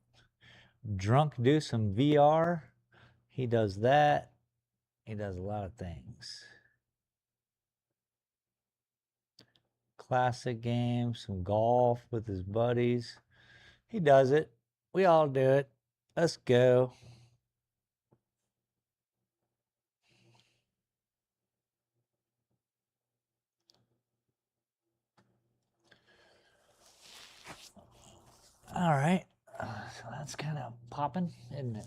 A: Drunk do some VR, he does that. He does a lot of things. classic games, some golf with his buddies. He does it. We all do it. Let's go. All right. So that's kind of popping, isn't it?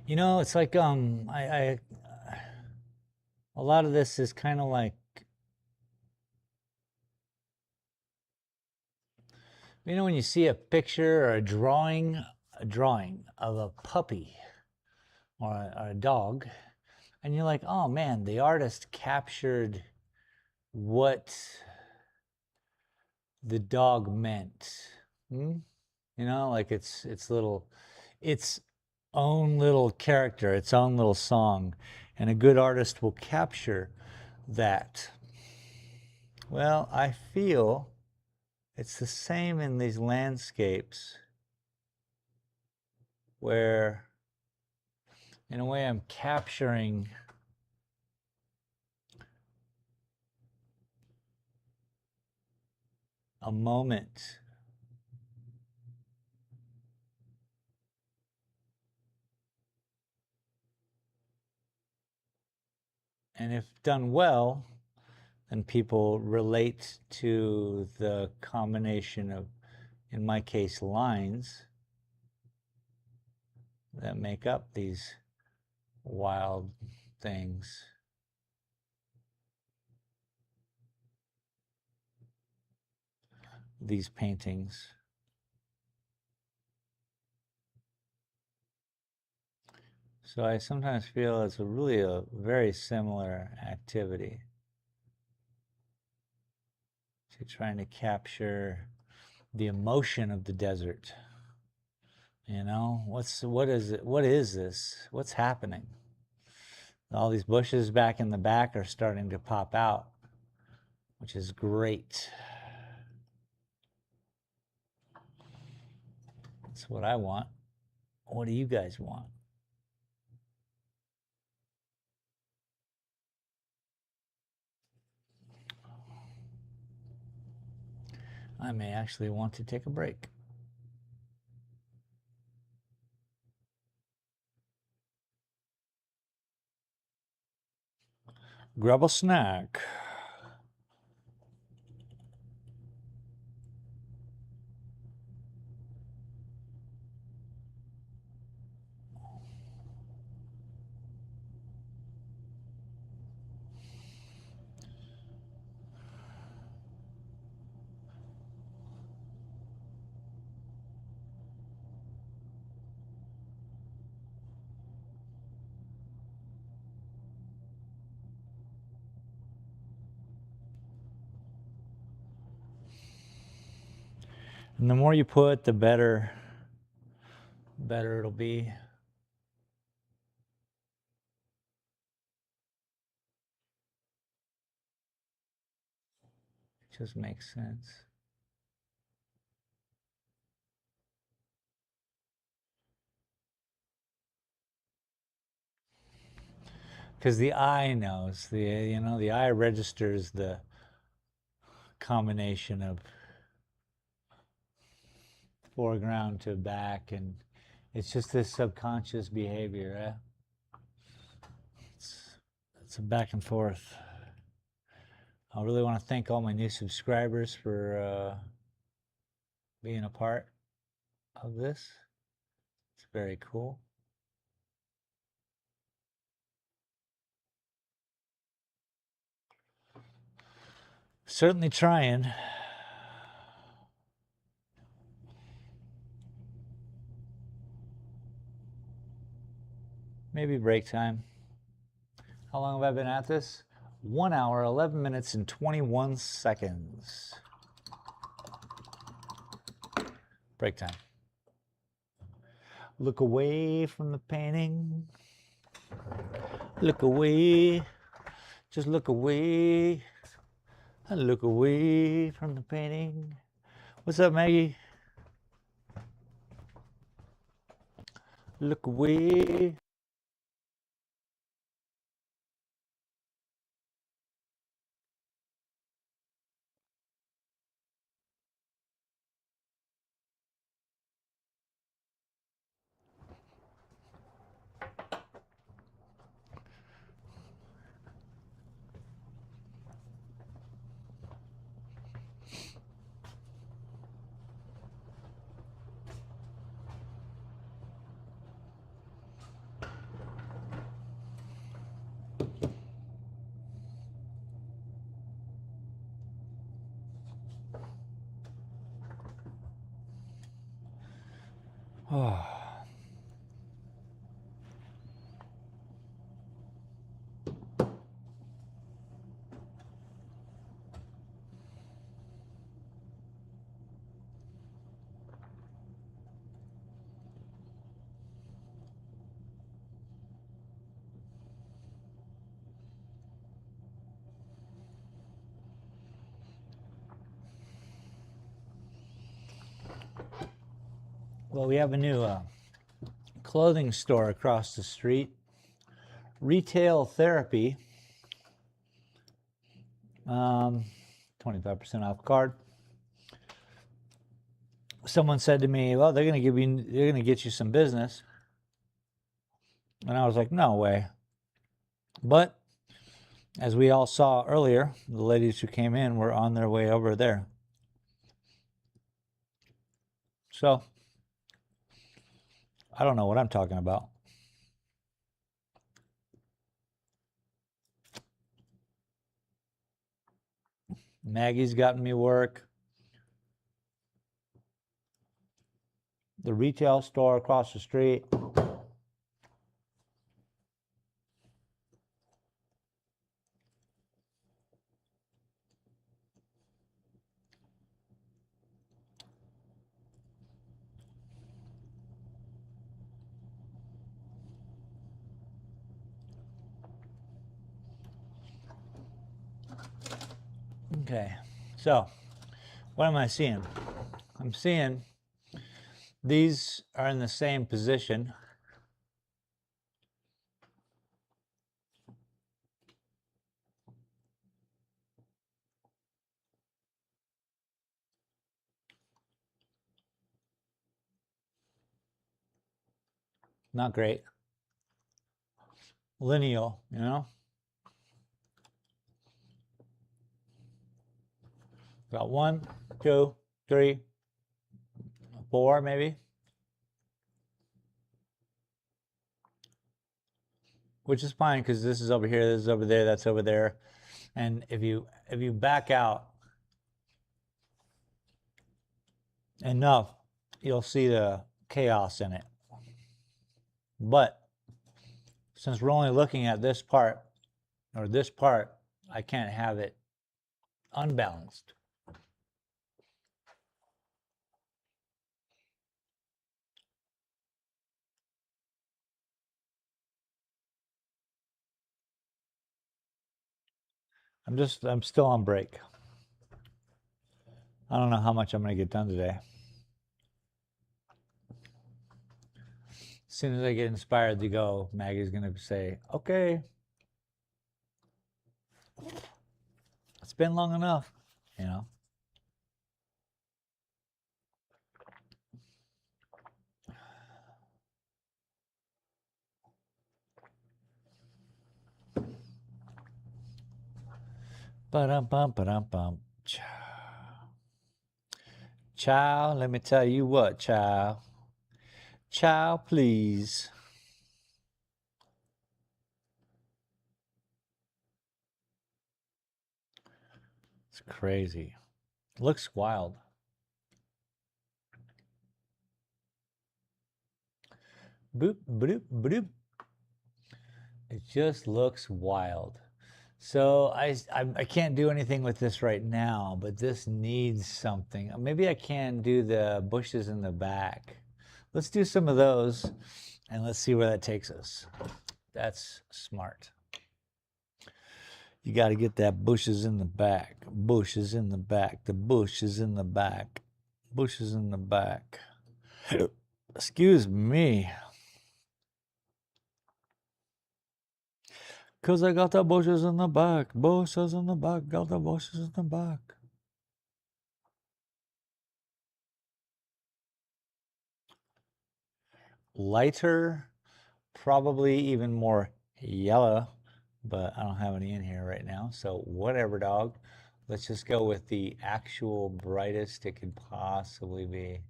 A: You know, it's like a lot of this is kind of like, you know, when you see a picture or a drawing of a puppy or a dog, and you're like, oh man, the artist captured what the dog meant. You know, like its own little character, its own little song, and a good artist will capture that. Well, I feel it's the same in these landscapes where, in a way, I'm capturing a moment. And if done well, then people relate to the combination of, in my case, lines that make up these wild things. These paintings. So I sometimes feel it's really a very similar activity to trying to capture the emotion of the desert. You know, what is it? What is this? What's happening? All these bushes back in the back are starting to pop out, which is great. That's what I want. What do you guys want? I may actually want to take a break. Grab a snack. And the more you put, the better it'll be. It just makes sense. Because the eye knows, the eye registers the combination of foreground to back, and it's just this subconscious behavior. It's a back and forth. I really want to thank all my new subscribers for being a part of this. It's very cool. Certainly trying. maybe break time. How long have I been at this? 1 hour, 11 minutes, and 21 seconds. Break time. Look away from the painting. Look away. Just look away. Look away from the painting. What's up, Maggie? Look away. Oh. Well, we have a new clothing store across the street. Retail therapy. 25% off card. Someone said to me, well, they're going to get you some business. And I was like, no way. But as we all saw earlier, the ladies who came in were on their way over there. So I don't know what I'm talking about. Maggie's gotten me work. The retail store across the street. Okay, so what am I seeing? I'm seeing these are in the same position. Not great. Lineal, you know? Got 1, 2, 3, 4 maybe. Which is fine because this is over here, this is over there, that's over there. And if you back out enough, you'll see the chaos in it. But since we're only looking at this part, or this part, I can't have it unbalanced. I'm still on break. I don't know how much I'm going to get done today. As soon as I get inspired to go, Maggie's going to say, okay, it's been long enough, you know. Ba-dum-bum. Child, let me tell you what, child. Child, please. It's crazy. Looks wild. Boop, boop, boop. It just looks wild. So I can't do anything with this right now, but this needs something. Maybe I can do the bushes in the back. Let's do some of those and let's see where that takes us. That's smart. You got to get that bushes in the back. Bushes in the back. The bushes in the back. Bushes in the back. Excuse me. 'Cause I got the bushes in the back. Bushes in the back. Got the bushes in the back. Lighter, probably even more yellow, but I don't have any in here right now. So whatever, dog. Let's just go with the actual brightest it could possibly be.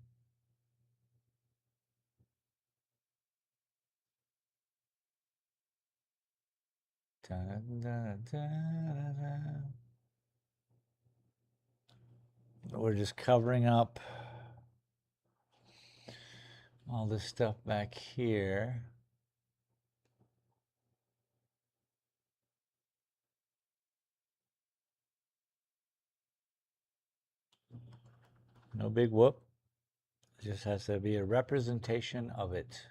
A: Dun, dun, dun, dun. We're just covering up all this stuff back here. No big whoop. It just has to be a representation of it.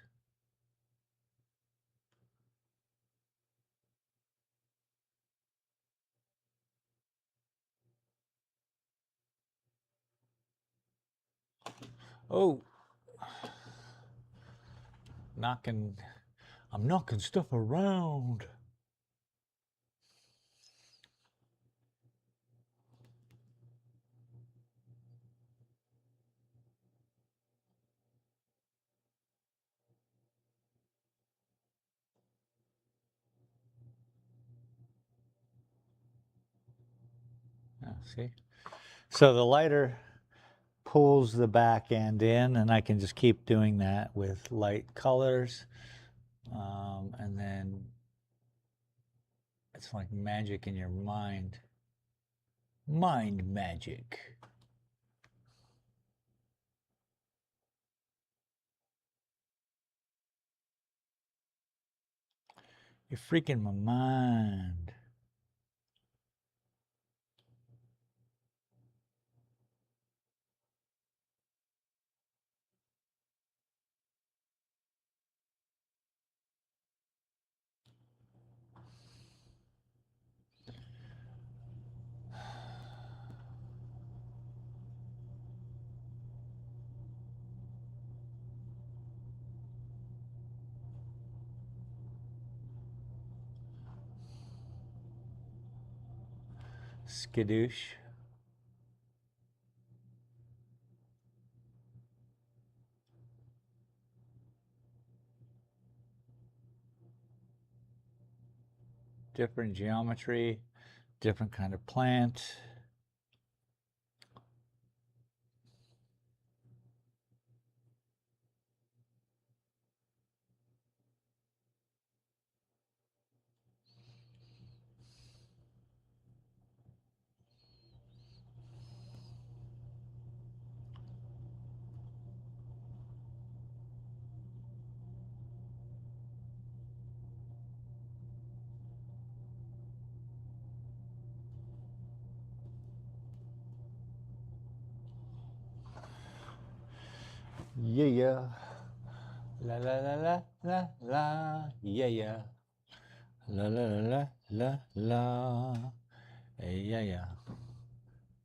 A: Oh, I'm knocking stuff around. Oh, see? So the lighter pulls the back end in, and I can just keep doing that with light colors. And then it's like magic in your mind. Mind magic. You're freaking my mind. Skadoosh. Different geometry, different kind of plant. Yeah, yeah. La la la la la la. Yeah, yeah. La la la la la la. Hey, yeah, yeah.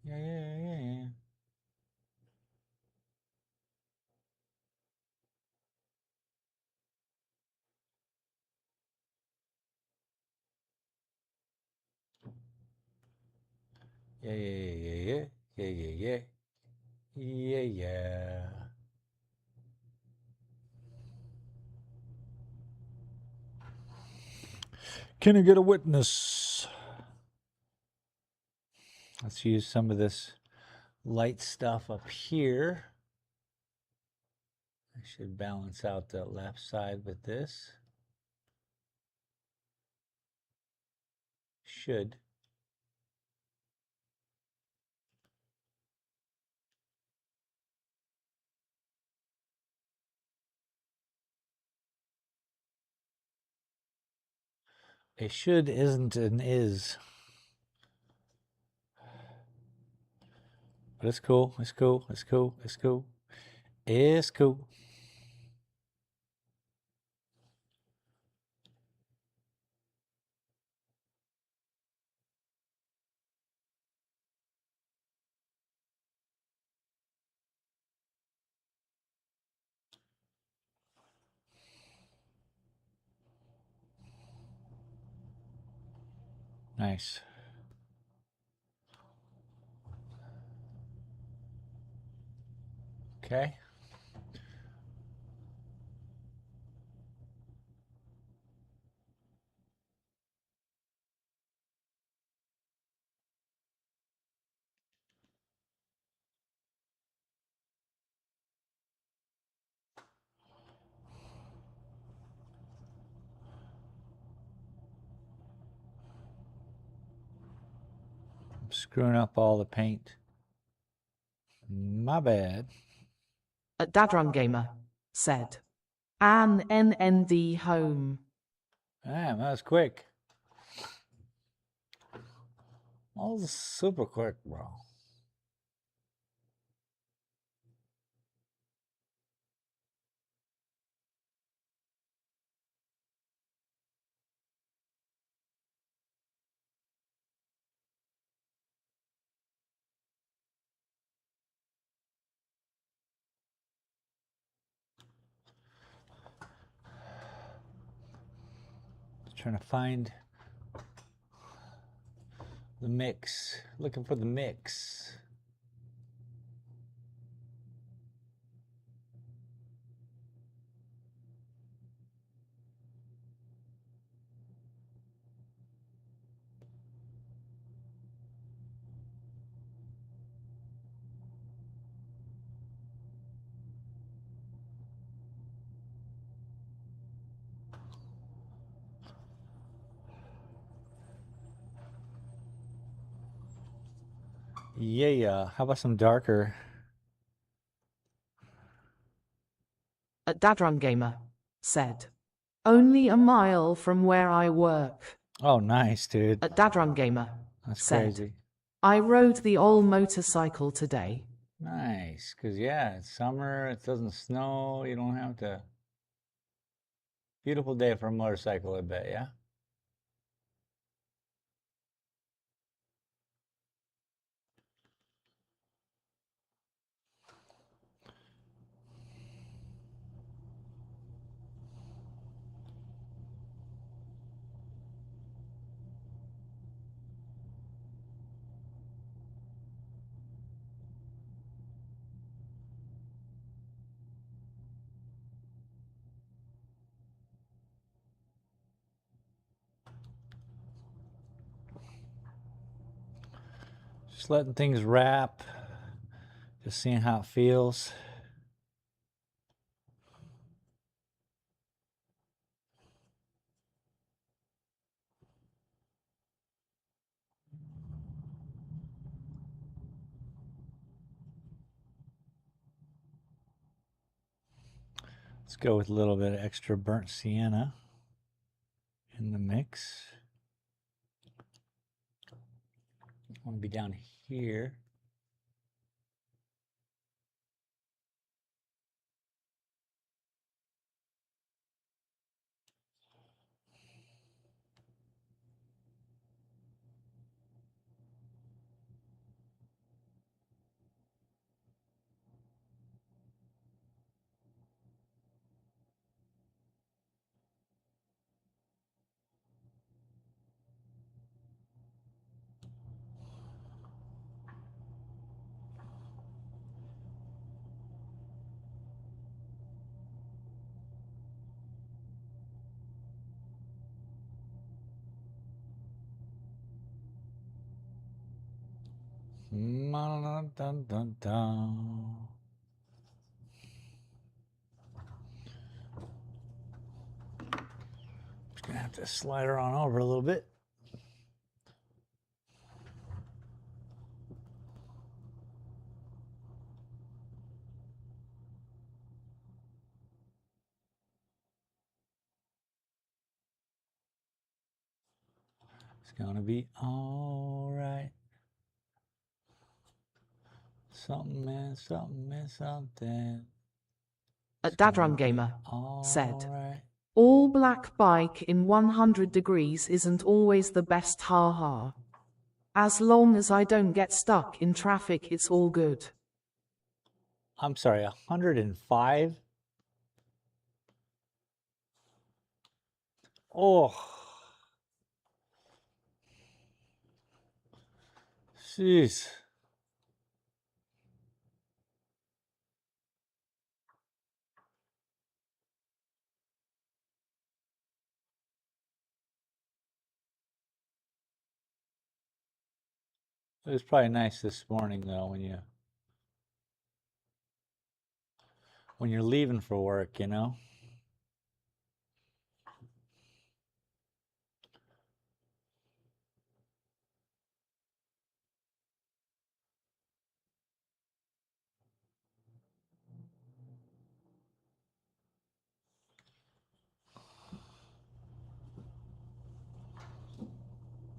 A: Yeah, yeah, yeah, yeah. Yeah, yeah, yeah, yeah, yeah, yeah, yeah, yeah, yeah. Can I get a witness? Let's use some of this light stuff up here. I should balance out the left side with this. Should. A should isn't an is. But it's cool. It's cool. It's cool. It's cool. It's cool. Nice. Okay. I'm screwing up all the paint. My bad.
B: A Dadrun Gamer said, An NND home.
A: Damn, that was quick. That was super quick, bro. Trying to find the mix. Looking for the mix. Yeah. How about some darker?
B: A Dadrun Gamer said, Only a mile from where I work.
A: Oh, nice, dude.
B: A Dadrun Gamer
A: That's
B: said,
A: crazy.
B: I rode the old motorcycle today.
A: Nice, because yeah, it's summer, it doesn't snow, you don't have to. Beautiful day for a motorcycle, I bet, yeah? Just letting things wrap, just seeing how it feels. Let's go with a little bit of extra burnt sienna in the mix. I want to be down here. Dun, dun, dun, dun. Just gonna have to slide her on over a little bit. It's gonna be all right. Something and something and something.
B: A Dadrum Gamer
A: All
B: said,
A: right.
B: all black bike in 100 degrees isn't always the best, haha. As long as I don't get stuck in traffic, it's all good.
A: I'm sorry, 105? Oh. Jeez. It was probably nice this morning though when you're leaving for work, you know?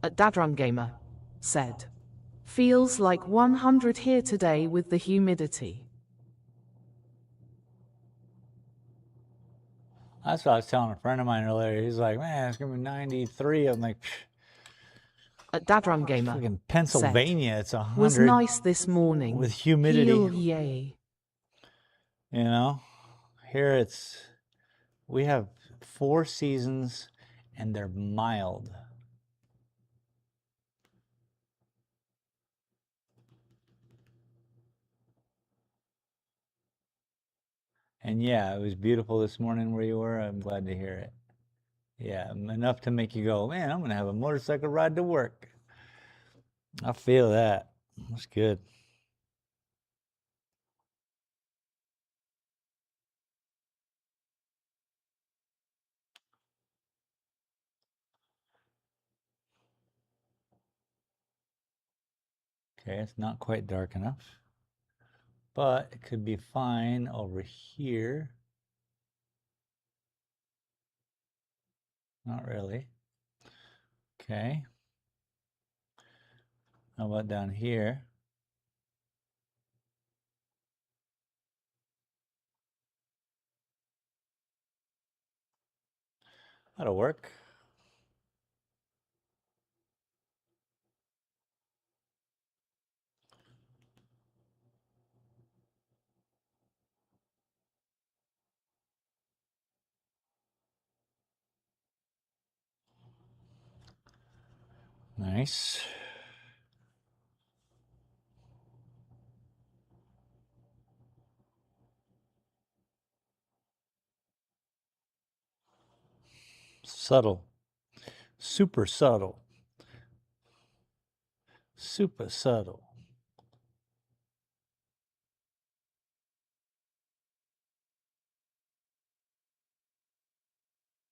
B: A Dadrum Gamer said, feels like 100 here today with the humidity.
A: That's what I was telling a friend of mine earlier. He's like, man, it's gonna be 93. I'm like,
B: A Dadrum Gamer
A: fucking Pennsylvania,
B: said,
A: it's 100.
B: was nice this morning.
A: With humidity.
B: Heel yay.
A: You know, here we have 4 seasons and they're mild. And yeah, it was beautiful this morning where you were. I'm glad to hear it. Yeah, enough to make you go, man, I'm going to have a motorcycle ride to work. I feel that. That's good. Okay, it's not quite dark enough, but it could be fine over here. Not really. Okay. How about down here? That'll work. Nice. Subtle. Super subtle. Super subtle.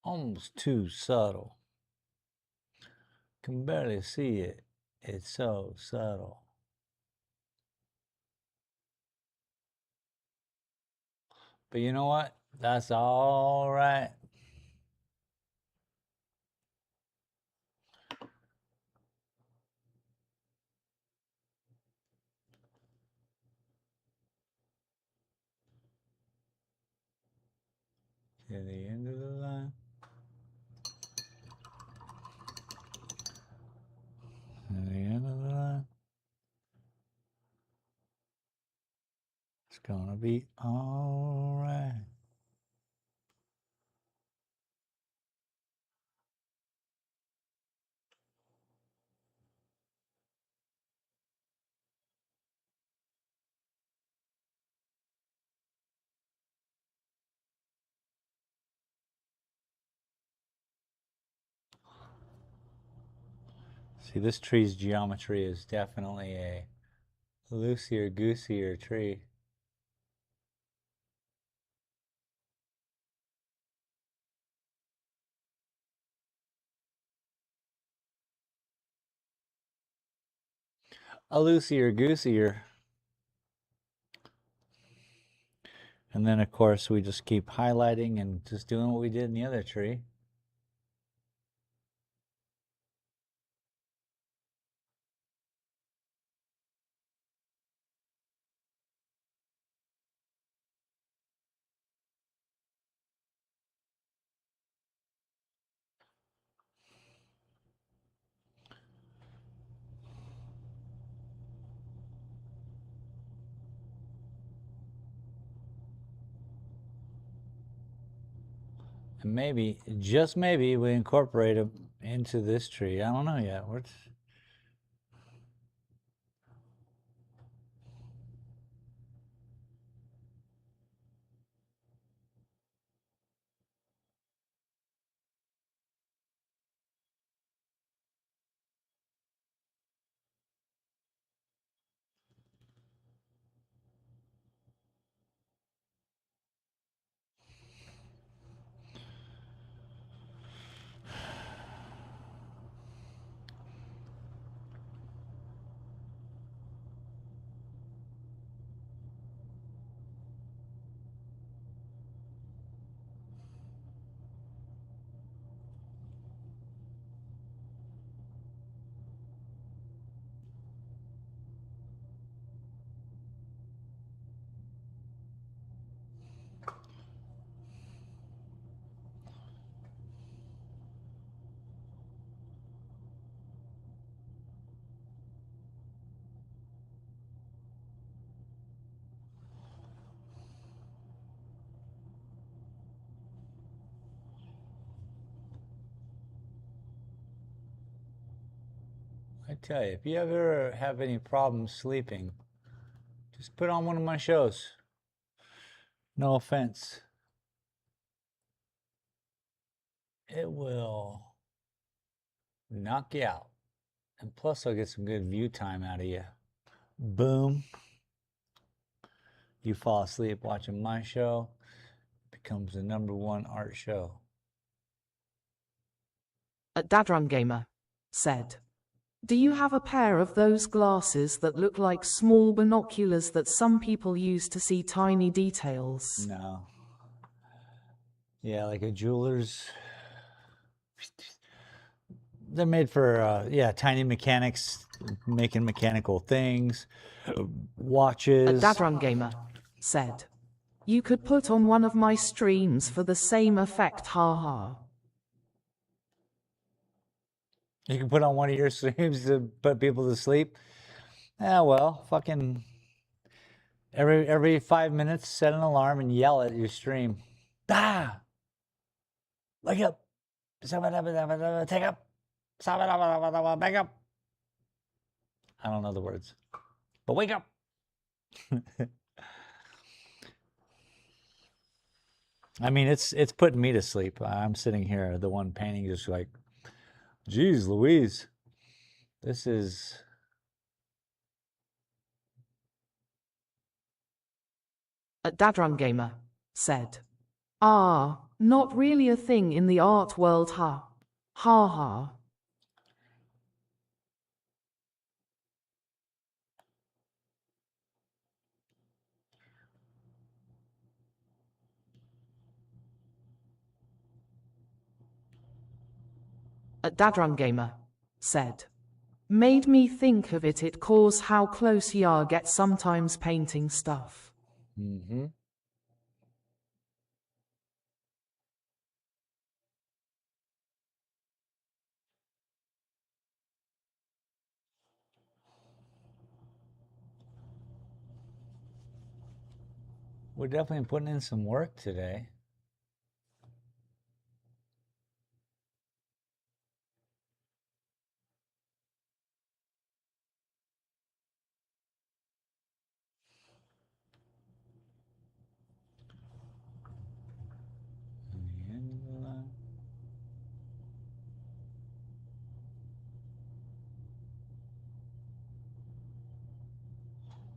A: Almost too subtle. Can barely see it. It's so subtle. But you know what? That's all right. To the end of the line. To the end of the line. It's gonna be all right. See, this tree's geometry is definitely a loosier, goosier tree. A loosier, goosier. And then, of course, we just keep highlighting and just doing what we did in the other tree. And maybe, just maybe, we incorporate them into this tree. I don't know yet. I tell you, if you ever have any problems sleeping, just put on one of my shows. No offense. It will knock you out. And plus, I'll get some good view time out of you. Boom. You fall asleep watching my show, it becomes the #1 art show.
B: A Dadrun Gamer said, "Do you have a pair of those glasses that look like small binoculars that some people use to see tiny details?"
A: No. Yeah, like a jeweler's. They're made for, tiny mechanics, making mechanical things, watches.
B: A Dadrun Gamer said, "You could put on one of my streams for the same effect, haha."
A: You can put on one of your streams to put people to sleep. Yeah, well, fucking every 5 minutes, set an alarm and yell at your stream. Ah! Wake up! Take up! Back up! I don't know the words, but wake up! I mean, it's putting me to sleep. I'm sitting here, the one painting, just like, geez, Louise, this is.
B: A Dadrun Gamer said, "Not really a thing in the art world, ha. Ha ha." A Dadrun Gamer said, "Made me think of it cause how close ya get sometimes painting stuff."
A: Mm-hmm. We're definitely putting in some work today.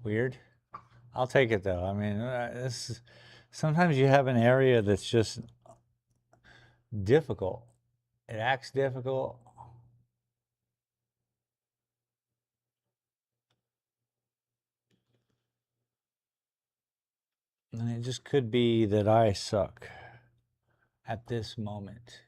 A: Weird. I'll take it though. I mean, sometimes you have an area that's just difficult. It acts difficult. And it just could be that I suck at this moment.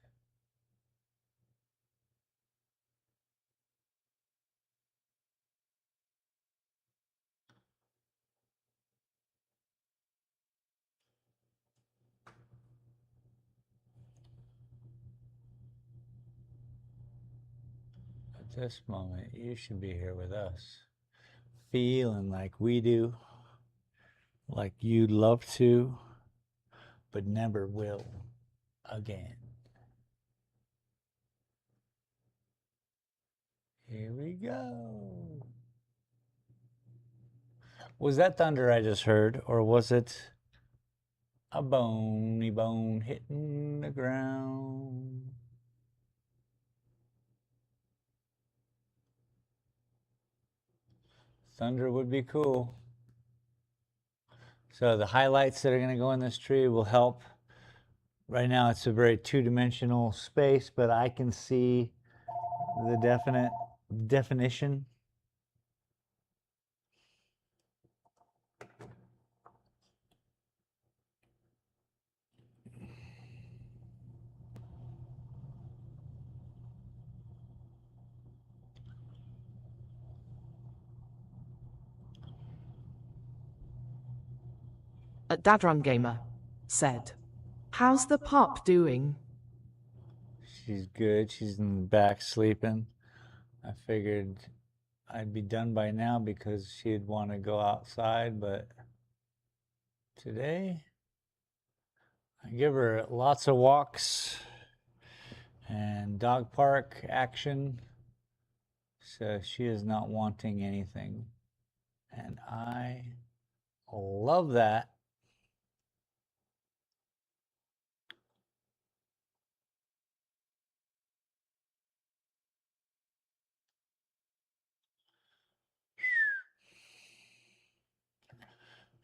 A: At this moment, you should be here with us, feeling like we do, like you'd love to, but never will again. Here we go. Was that thunder I just heard, or was it a bony bone hitting the ground? Thunder would be cool. So the highlights that are going to go in this tree will help. Right now it's a very two-dimensional space, but I can see the definite definition.
B: A Dadrun Gamer said, "How's the pup doing?"
A: She's good. She's in the back sleeping. I figured I'd be done by now because she'd want to go outside, but today I give her lots of walks and dog park action, so she is not wanting anything. And I love that.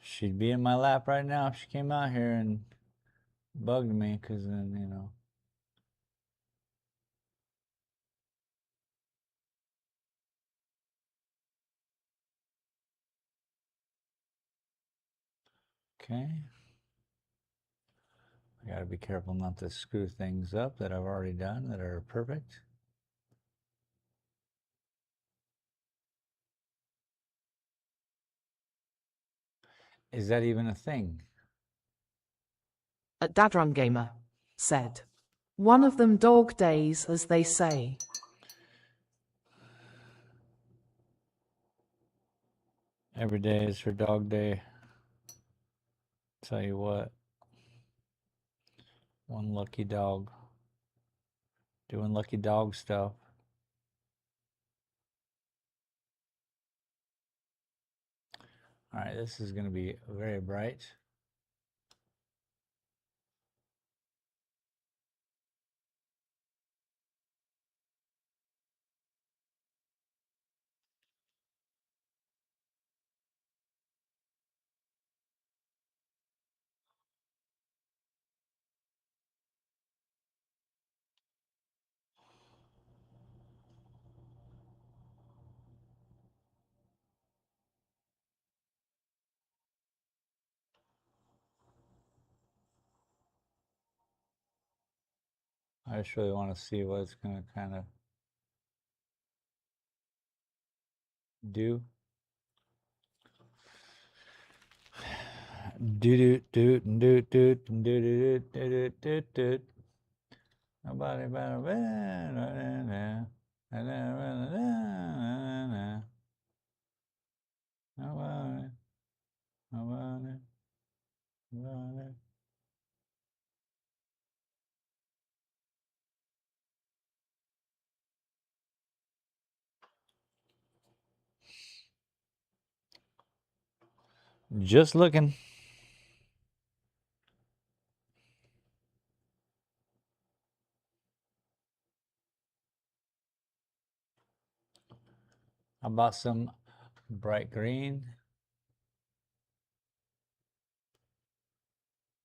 A: She'd be in my lap right now if she came out here and bugged me, because then, you know. Okay. I gotta be careful not to screw things up that I've already done that are perfect. Is that even a thing?
B: A Dadrun Gamer said, "One of them dog days, as they say."
A: Every day is her dog day. Tell you what. One lucky dog. Doing lucky dog stuff. All right, this is going to be very bright. I just really want to see what it's going to kind of do. Doot doot doot doot doot doot doot doot doot. Nobody better. Nobody. Nobody. Nobody. Just looking. How about some bright green?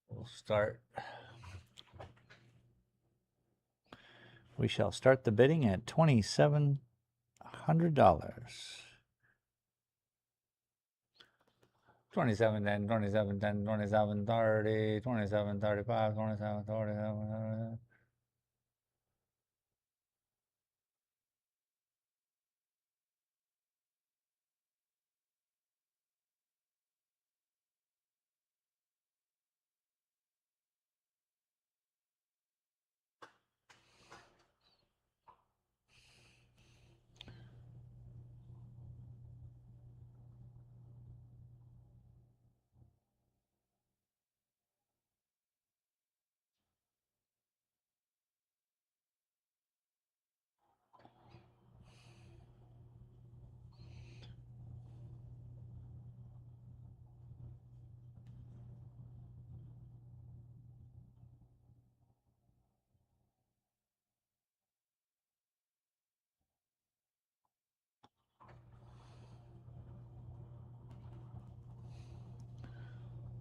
A: We'll start. We shall start the bidding at $2,700. 2710, 2710, 2730, 2735, 2747.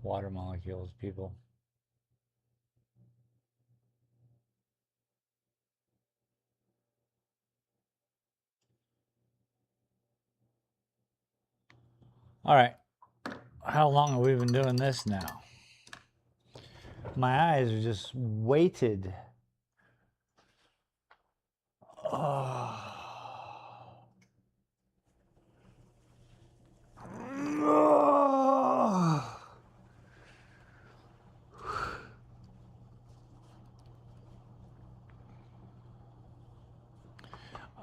A: water molecules, people. All right. How long have we been doing this now? My eyes are just weighted. Oh.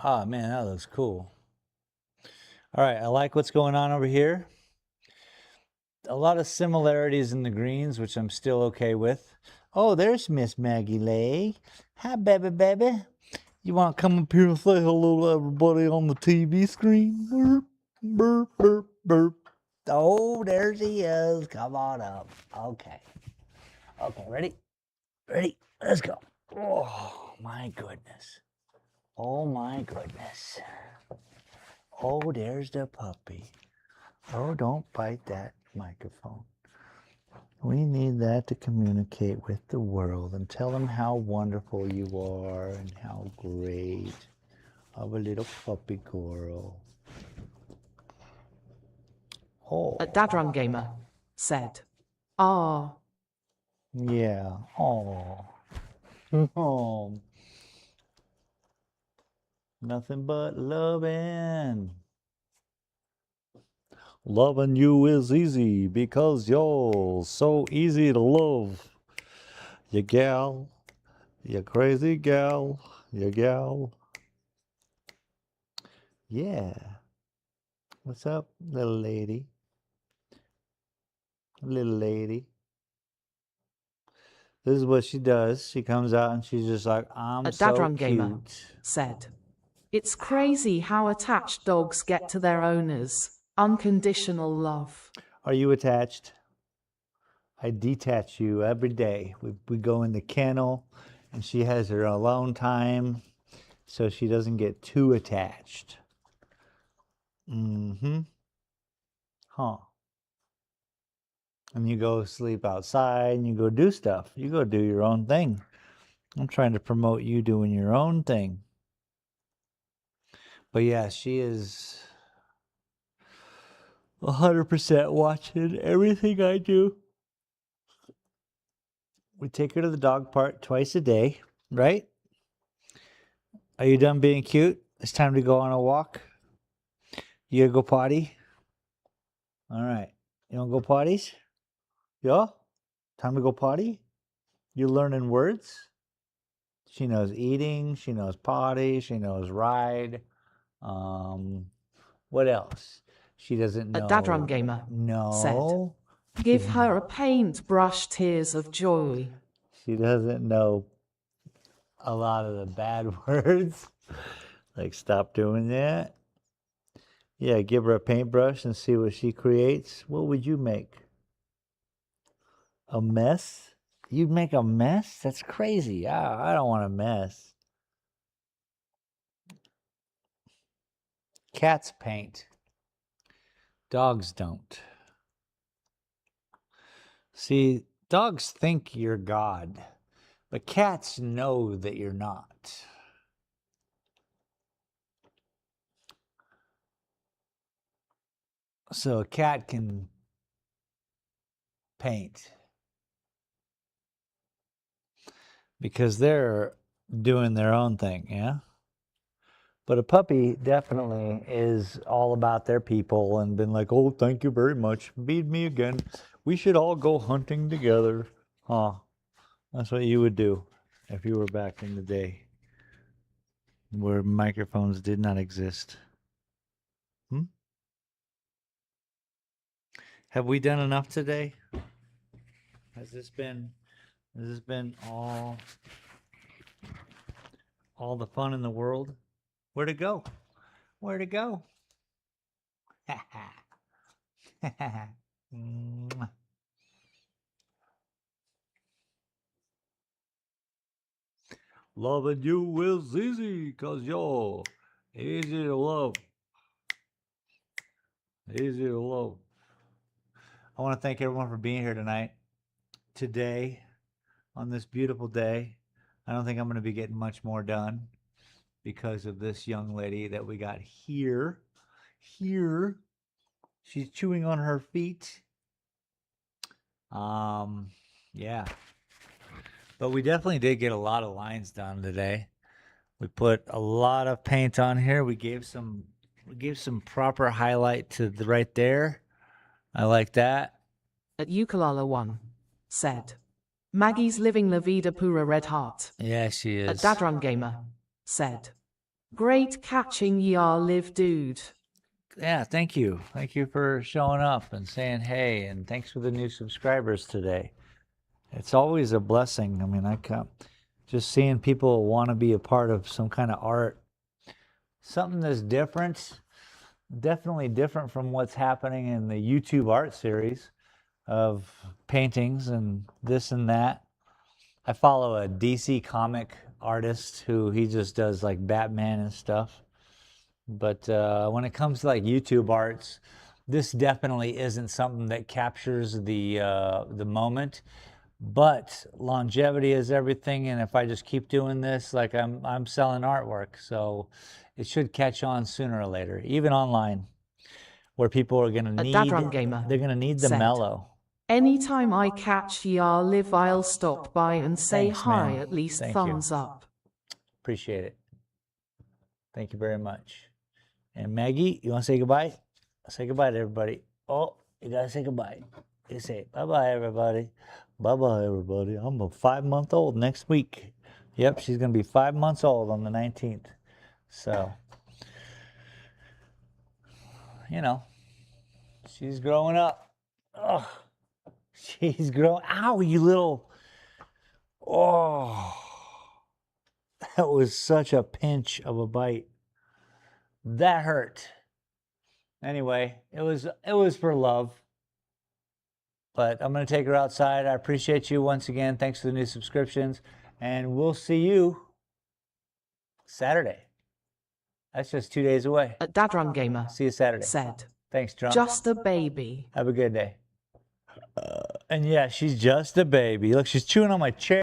A: Oh man, that looks cool. All right, I like what's going on over here. A lot of similarities in the greens, which I'm still okay with. Oh, there's Miss Maggie Lay. Hi, baby. You want to come up here and say hello to everybody on the TV screen? Burp, burp, burp, burp. Oh, there she is. Come on up. Okay. Okay, ready? Ready? Let's go. Oh, my goodness. Oh, my goodness. Oh, there's the puppy. Oh, don't bite that microphone. We need that to communicate with the world and tell them how wonderful you are and how great of a little puppy girl. Oh.
B: A Dadrum Gamer said, "Ah."
A: Yeah. Oh. Oh. Nothing but loving. Loving you is easy because you're so easy to love. You gal, you crazy gal, you gal. Yeah. What's up, little lady? Little lady. This is what she does. She comes out and she's just like, I'm
B: A
A: so
B: Dadrum Gamer
A: cute.
B: said, "It's crazy how attached dogs get to their owners. Unconditional love."
A: Are you attached? I detach you every day. We go in the kennel and she has her alone time so she doesn't get too attached. Mm-hmm. Huh. And you go sleep outside and you go do stuff. You go do your own thing. I'm trying to promote you doing your own thing. But yeah, she is 100% watching everything I do. We take her to the dog park twice a day, right? Are you done being cute? It's time to go on a walk. You gotta go potty? All right. You wanna go potties? Yeah? Time to go potty? You learning words? She knows eating, she knows potty, she knows ride. What else? She doesn't
B: A
A: know.
B: Dadrum Gamer said,
A: No.
B: "Give her a paintbrush, tears of joy."
A: She doesn't know a lot of the bad words. Like, stop doing that. Yeah, give her a paintbrush and see what she creates. What would you make? A mess? You'd make a mess? That's crazy. I don't want a mess. Cats paint. Dogs don't. See, dogs think you're God, but cats know that you're not. So a cat can paint because they're doing their own thing, yeah? But a puppy definitely is all about their people and been like, oh, thank you very much. Feed me again. We should all go hunting together. Huh. That's what you would do if you were back in the day where microphones did not exist. Hmm? Have we done enough today? Has this been all the fun in the world? Where'd it go? Where'd it go? Mwah. Loving you is easy, cause you're easy to love. Easy to love. I want to thank everyone for being here tonight. Today, on this beautiful day, I don't think I'm going to be getting much more done because of this young lady that we got here. She's chewing on her feet. Yeah. But we definitely did get a lot of lines done today. We put a lot of paint on here. We gave some proper highlight to the right there. I like that.
B: At Ukulala 1 said, Maggie's living La Vida Pura Red Heart.
A: Yeah, she is.
B: At Dadrun Gamer said, great catching ye are, live dude.
A: Yeah, thank you. Thank you for showing up and saying hey, and thanks for the new subscribers today. It's always a blessing. I mean, just seeing people want to be a part of some kind of art, something that's different, definitely different from what's happening in the YouTube art series of paintings and this and that. I follow a DC comic artist who he just does like Batman and stuff. But when it comes to like YouTube arts, this definitely isn't something that captures the moment. But longevity is everything, and if I just keep doing this, like I'm selling artwork, so it should catch on sooner or later, even online, where people are gonna need the mellow.
B: Anytime I catch ye are, live, I'll stop by and say
A: Thanks,
B: hi,
A: man.
B: at least
A: Thank
B: thumbs
A: you.
B: up.
A: Appreciate it. Thank you very much. And Maggie, you want to say goodbye? Say goodbye to everybody. Oh, you gotta say goodbye. You say bye-bye, everybody. Bye-bye, everybody. I'm a 5-month-old next week. Yep, she's going to be 5 months old on the 19th. So, you know, she's growing up. Ugh. She's growing. Ow, you little. Oh, that was such a pinch of a bite. That hurt. Anyway, it was for love. But I'm going to take her outside. I appreciate you once again. Thanks for the new subscriptions. And we'll see you Saturday. That's just 2 days away.
B: At Dadrun Gamer
A: See you Saturday.
B: said,
A: Thanks, John.
B: just a baby.
A: Have a good day. And yeah, she's just a baby. Look, she's chewing on my chair.